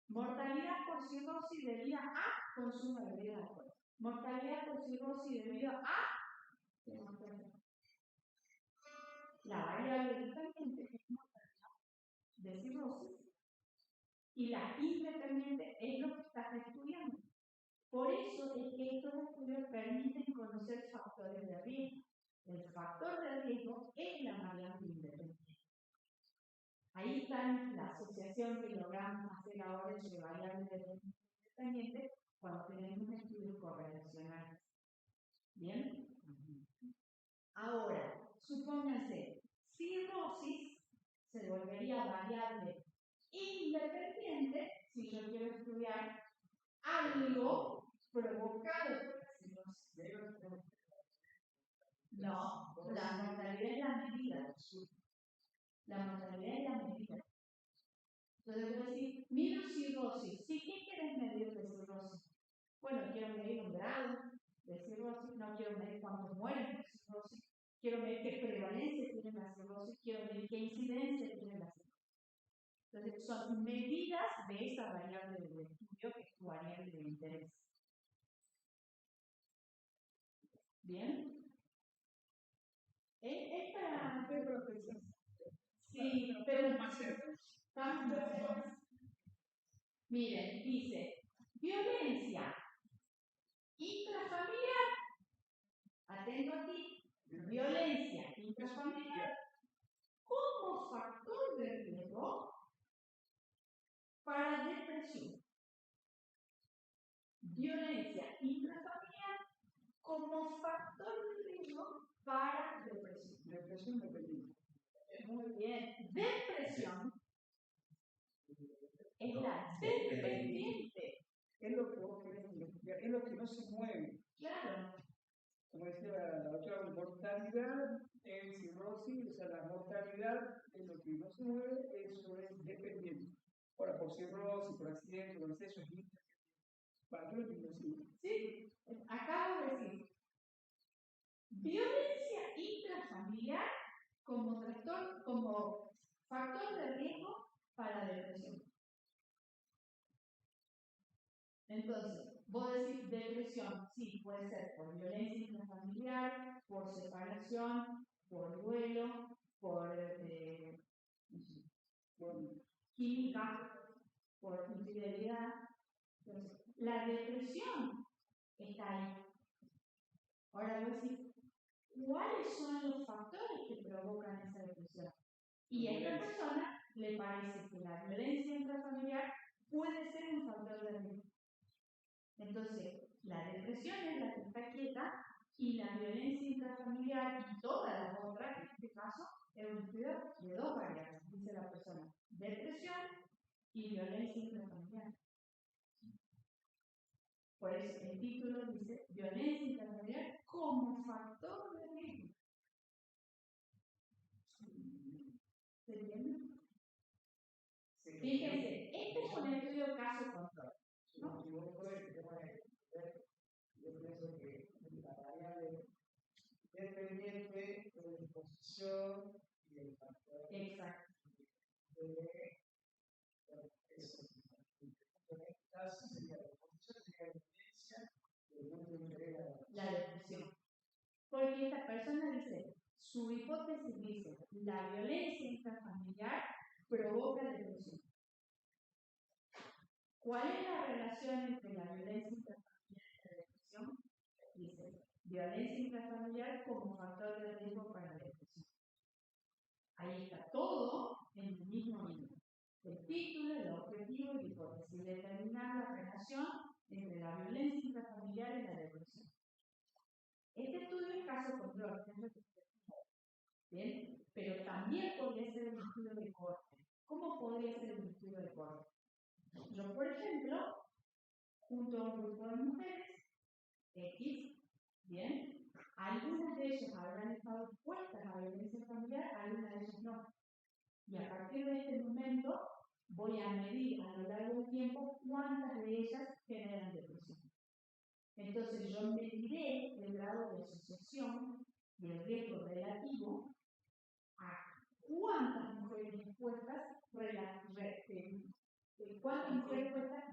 Mortalidad por cirrosis debida a consumo de bebidas alcohólicas. Mortalidad por cirrosis debida a la variable dependiente es mortalidad de cirrosis y la independiente es lo que estás estudiando. Por eso es que estos estudios permiten conocer factores de riesgo. El factor de riesgo es la variable independiente. Ahí está la asociación que logramos hacer ahora entre variables independientes cuando tenemos estudios correlacionales. ¿Bien? Ahora, supónganse, cirrosis se volvería variable independiente si yo quiero estudiar algo provocado por la cirrosis. No, la mortalidad es la medida. La mortalidad es la medida. Entonces voy a decir, mido cirrosis. ¿Sí? ¿Qué quieres medir de cirrosis? Bueno, quiero medir un grado de cirrosis, no quiero medir cuántos mueren por cirrosis, quiero medir qué prevalencia tiene la cirrosis, quiero medir qué incidencia tiene la cirrosis. Entonces, son medidas de esa variable del estudio que es tu variable de interés. ¿Bien? Es para qué profesión. Sí, pero miren, dice violencia intrafamiliar. Atento aquí. Violencia intrafamiliar como factor de riesgo para depresión. Violencia intrafamiliar como factor de riesgo para depresión. Depresión dependiente. Muy bien. Depresión es la dependiente. Es lo que vos querés investigar, es lo que no se mueve. Claro. Como decía la otra, mortalidad en cirrosis, o sea, la mortalidad es lo que no se mueve, eso es dependiente. Ahora, por cirrosis, por accidente, por exceso, es independiente. Para todo el mundo, sí. Sí, acabo de Violencia intrafamiliar como factor de riesgo para depresión. Entonces, vos decís depresión, sí, puede ser por violencia intrafamiliar, por separación, por duelo, por química, por infidelidad. Entonces, la depresión está ahí. Ahora voy a decir, ¿cuáles son los factores que provocan esa depresión? Y a esta persona le parece que la violencia intrafamiliar puede ser un factor de riesgo. Entonces, la depresión es la que está quieta y la violencia intrafamiliar y todas las otras, en este caso, es un estudio de dos variables, dice la persona, depresión y violencia intrafamiliar. Por eso el título dice violencia intrafamiliar como factor de riesgo. ¿Se entiende? Fíjense, este es un estudio caso control. ¿No? Yo pienso que la variable dependiente de la disposición y el factor. Exacto. Eso. En este caso sería la disposición, sería la evidencia, el punto de interés. La depresión. Porque esta persona dice, su hipótesis dice, la violencia intrafamiliar provoca depresión. ¿Cuál es la relación entre la violencia intrafamiliar y la depresión? Dice, violencia intrafamiliar como factor de riesgo para la depresión. Ahí está todo en el mismo nivel. El título, el objetivo y la hipótesis. Determinar la relación entre la violencia intrafamiliar y la depresión. Este estudio es caso control, ¿bien? Pero también podría ser un estudio de corte. ¿Cómo podría ser un estudio de corte? Yo, por ejemplo, junto a un grupo de mujeres, X, ¿bien? Algunas de ellas habrán estado expuestas a violencia familiar, algunas de ellas no. Y a partir de este momento voy a medir a lo largo del tiempo cuántas de ellas generan depresión. Entonces yo mediré el grado de asociación y el riesgo relativo a cuántas mujeres expuestas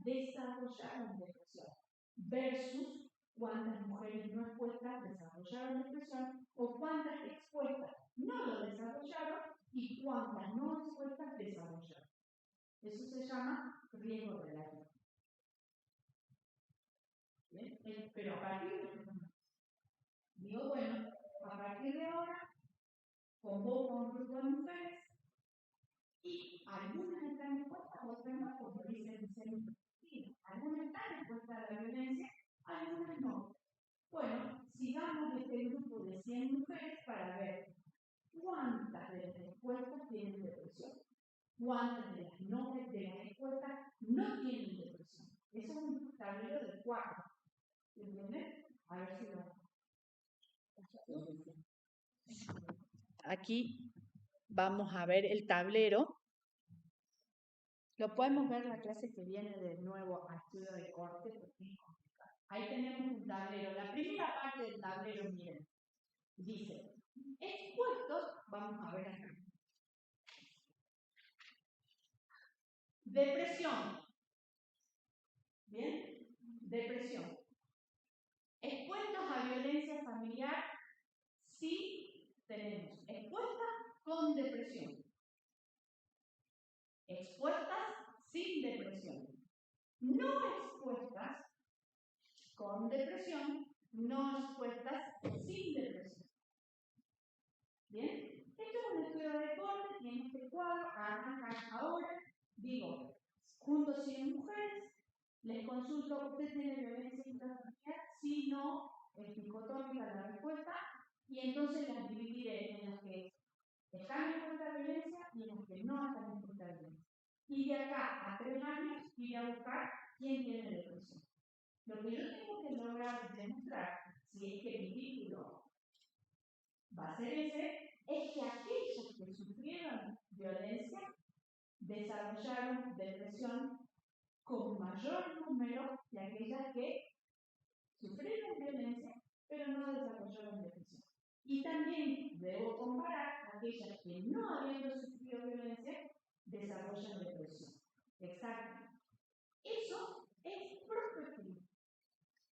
desarrollaron depresión versus cuántas mujeres no expuestas desarrollaron depresión o cuántas expuestas no lo desarrollaron y cuántas no expuestas desarrollaron. Eso se llama riesgo relativo. ¿Bien? Pero a partir de este momento, digo, bueno, a partir de ahora convoco a un grupo de mujeres y algunas están expuestas, otras no, porque dicen ser algunas están expuestas a la violencia, algunas no. Bueno, sigamos este grupo de 100 mujeres para ver cuántas de las expuestas tienen depresión, cuántas de las expuestas no tienen depresión. Eso es un tablero de 4. ¿Entienden? A ver si lo... Aquí vamos a ver el tablero. Lo podemos ver la clase que viene de nuevo a estudio de corte, porque es complicado. Ahí tenemos un tablero. La primera parte del tablero, miren, dice, expuestos, vamos a ver acá. Depresión. ¿Bien? Depresión. Expuestos a violencia familiar, sí tenemos. Expuestas con depresión. Expuestas sin depresión. No expuestas con depresión, no expuestas sin depresión. ¿Bien? Esto es un estudio de corte y en este cuadro arranca ahora, digo, junto a 100 mujeres, les consulto, ¿usted tiene violencia intrafamiliar? Si no, es dicotómica la respuesta, y entonces las dividiré en las que están expuestas a violencia y en las que no están expuestas a violencia. Y de acá a 3 años iré a buscar quién tiene depresión. Lo que yo tengo que lograr demostrar, si es que mi título va a ser ese, es que aquellas que sufrieron violencia desarrollaron depresión con mayor número que aquellas que sufrieron violencia pero no desarrollaron depresión. Y también debo comparar aquellas que no habiendo sufrido violencia desarrollan depresión. Exacto. Eso es prospectivo.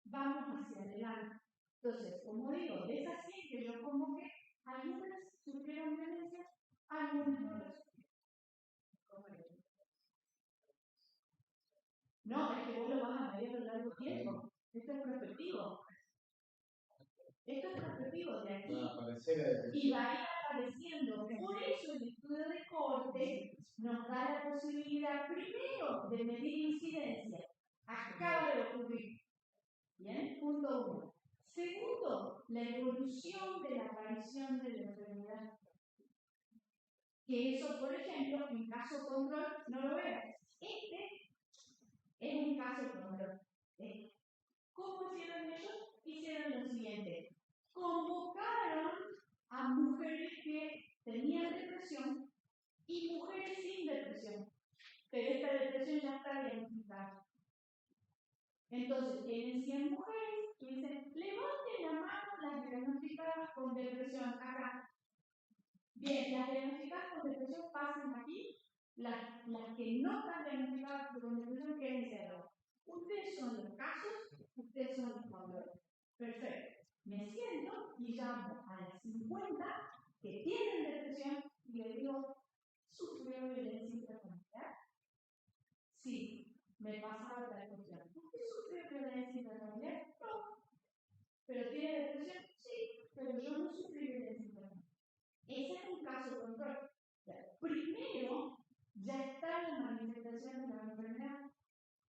Vamos hacia adelante. Entonces, como digo, de esas 100 que yo convoqué, algunas sufrieron violencia, algunas no lo sufrieron. No, es que vos lo vas a medir a lo largo del tiempo. Esto es prospectivo. Esto es prospectivo de aquí. Y va a ir apareciendo. Por eso el estudio de corte nos da la posibilidad, primero, de medir incidencia. Acaba de ocurrir. Bien, punto 1. Segundo, la evolución de la aparición de la enfermedad. Que eso, por ejemplo, en caso control, no lo veo. Este es un caso control. ¿Cómo hicieron ellos? Hicieron lo siguiente. Convocaron a mujeres que tenían depresión y mujeres sin depresión. Pero esta depresión ya está diagnosticada. Entonces, tienen 100 mujeres y dicen, levanten la mano las diagnosticadas con depresión acá. Bien, las diagnosticadas con depresión pasan aquí. Las que no están diagnosticadas con depresión quieren serlo. Ustedes son los casos, ustedes son los controles. Perfecto. Me siento y llamo a las 50 que tienen depresión y les digo, ¿sufrió violencia intrafamiliar? Sí, me pasaba tal cuestión. ¿Usted sufrió violencia intrafamiliar? No. ¿Pero tiene depresión? Sí, pero yo no sufrí violencia intrafamiliar. Ese es un caso control. Primero, ya está la manifestación de la enfermedad.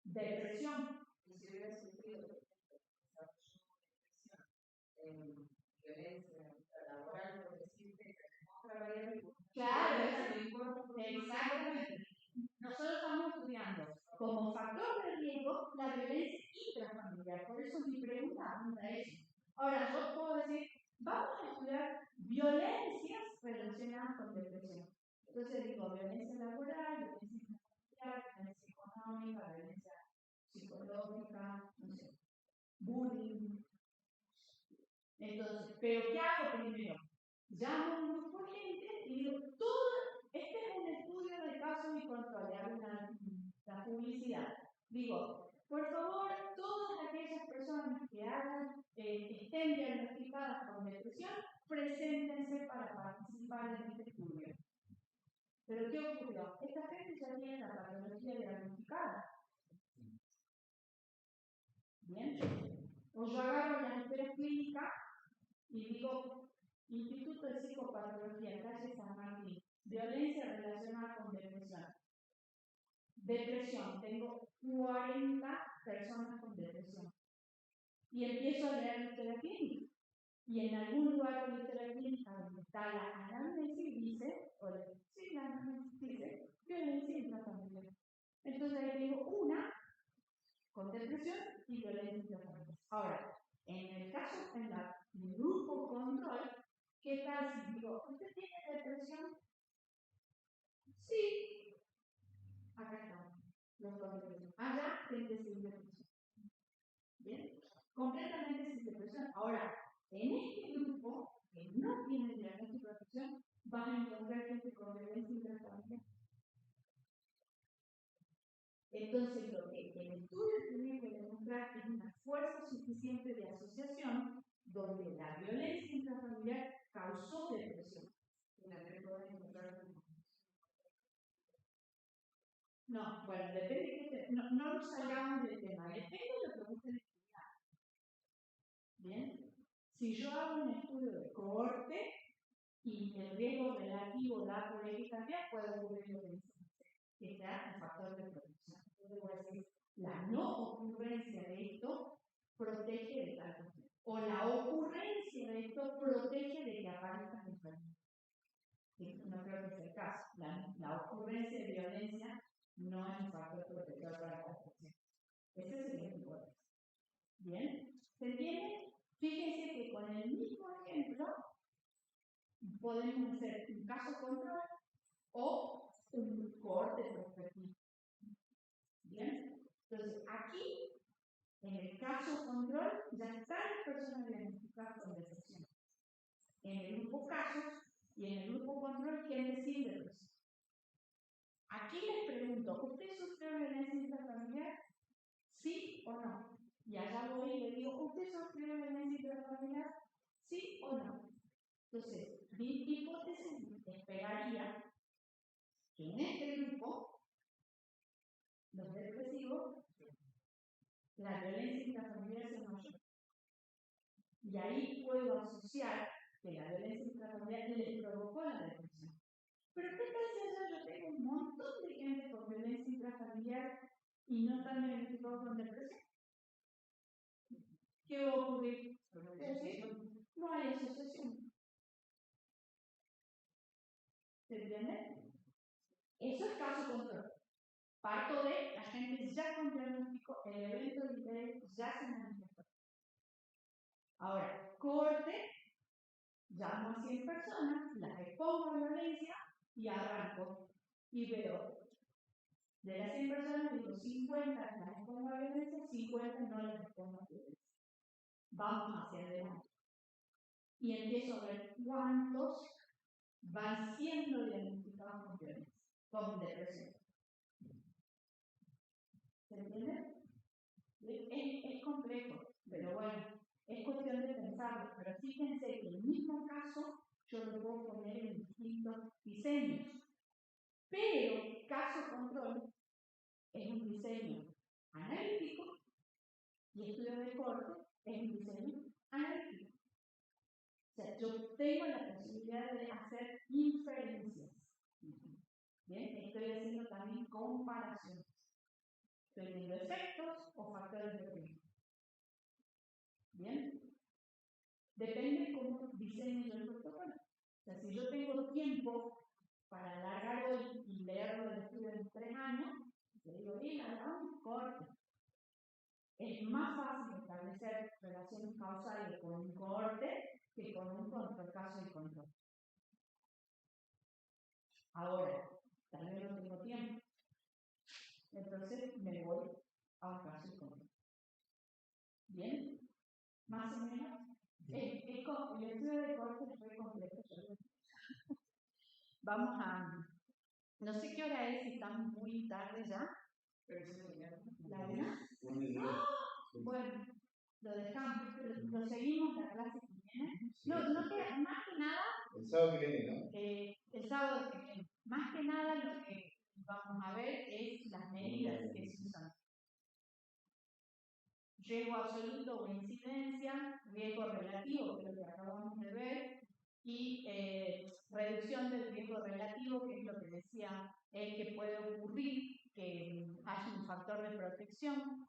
Depresión. Y si hubiera sufrido violencia laboral, por decirte, otra variable. Claro, exactamente. Nosotros estamos estudiando como factor de riesgo la violencia intrafamiliar. Por eso mi pregunta apunta a eso. Ahora, yo puedo decir, vamos a estudiar violencias relacionadas con depresión. Entonces digo, violencia laboral, violencia intrafamiliar, violencia económica, violencia psicológica, no sé, bullying. Entonces, ¿pero qué hago primero? Llamo a un grupo de gente y digo, este es un estudio de casos y control, le hago la publicidad. Digo, por favor, todas aquellas personas que estén diagnosticadas con depresión, preséntense para participar en este estudio. ¿Pero qué ocurrió? Esta gente ya tiene la patología diagnosticada. Bien. O yo agarro las historias clínicas y digo, Instituto de Psicopatología, calle San Martín, violencia relacionada con depresión. Depresión, tengo 40 personas con depresión. Y empiezo a leer la historia clínica. Y en algún lugar de la historia clínica donde está la anamnesis dice, la anamnesis dice, violencia intrafamiliar. Entonces ahí tengo una con depresión y violencia intrafamiliar. Ahora, en el caso, en el grupo control, ¿qué tal si digo, ¿usted tiene depresión? Sí. Acá estamos. Los con depresión. Allá, gente sin depresión. Bien. Completamente sin depresión. Ahora, en este grupo, que no tiene diagnóstico de depresión, vas a encontrar gente con violencia intrafamiliar. Entonces, lo que el estudio tiene que demostrar es una fuerza suficiente de asociación donde la violencia intrafamiliar causó depresión. No, bueno, depende que no nos salgamos del tema, depende de lo que gusten estudiar. Bien, si yo hago un estudio de cohorte y el riesgo relativo da por X cantidad, puede ocurrir lo que dice, que sea un factor de protección. Entonces voy a decir, la no ocurrencia de esto protege de tal cosa. O la ocurrencia de esto protege de que aparezca enfermedad. No creo que sea el caso. La ocurrencia de violencia no es un factor protector para la protección. Ese es el ejemplo. Bien, ¿se entiende? Fíjense que con el mismo ejemplo podemos hacer un caso control o un cohorte prospectivo. Bien, entonces aquí, en el caso control, ya están las personas diagnosticadas con depresión. en el grupo casos y en el grupo control gente sin depresión. Aquí les pregunto, ¿usted sufrió violencia intrafamiliar? ¿Sí o no? Y allá voy y le digo, ¿usted sufrió violencia intrafamiliar? ¿Sí o no? Entonces, mi hipótesis esperaría que en este grupo, los depresivos, la violencia intrafamiliar sea mayor. Y ahí puedo asociar que la violencia intrafamiliar les provocó la depresión. Pero ¿qué tal si allá yo tengo un montón de gente con violencia intrafamiliar y no están diagnosticados con depresión? ¿Qué va a ocurrir? No hay asociación. ¿Se entiende? Eso es caso control. Parto de la gente ya con diagnóstico, el evento de interés ya se manifestó. Ahora, corte, llamo a 100 personas, las expongo a violencia y arranco. Y veo, de las 100 personas, digo 50 las expongo a violencia, 50 no las expongo a violencia. Vamos hacia adelante. Y empiezo a ver cuántos van siendo diagnosticados con violencia, con depresión. ¿Se entiende? Es complejo, pero bueno, es cuestión de pensarlo. Pero fíjense que el mismo caso yo lo puedo poner en distintos diseños. Pero caso control es un diseño analítico y estudio de corte es un diseño analítico. O sea, yo tengo la posibilidad de hacer inferencias. ¿Bien? Estoy haciendo también comparaciones. Estoy viendo efectos o factores de riesgo. ¿Bien? Depende cómo diseñe yo el protocolo. O sea, si yo tengo tiempo para alargar hoy y leerlo del estudio en 3 años, le digo, hagamos corte. Es más fácil establecer relaciones causales con un corte que con un caso de control. Ahora, también no tengo tiempo. Entonces me voy a un caso de control. ¿Bien? Más o menos. El estudio de corte es muy complejo. Vamos a... No sé qué hora es, si estamos muy tarde ya. ¿La una? ¡Oh! Bueno, lo dejamos, lo seguimos la clase que viene. No queda más que nada. El sábado que viene, ¿no? El sábado que viene. Más que nada lo que vamos a ver es las medidas que se usan. Riesgo absoluto o incidencia, riesgo relativo, que es lo que acabamos de ver, y reducción del riesgo relativo, que es lo que decía él que puede ocurrir, que haya un factor de protección.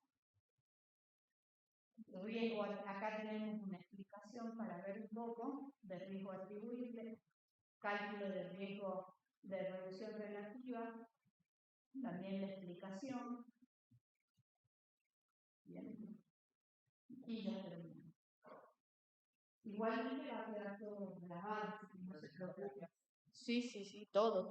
Riesgo, acá tenemos una explicación para ver un poco de riesgo atribuible, cálculo de riesgo de reducción relativa, también la explicación. Bien. Y ya terminamos. Igualmente va a quedar todo grabado, no se preocupe. Sí, todo.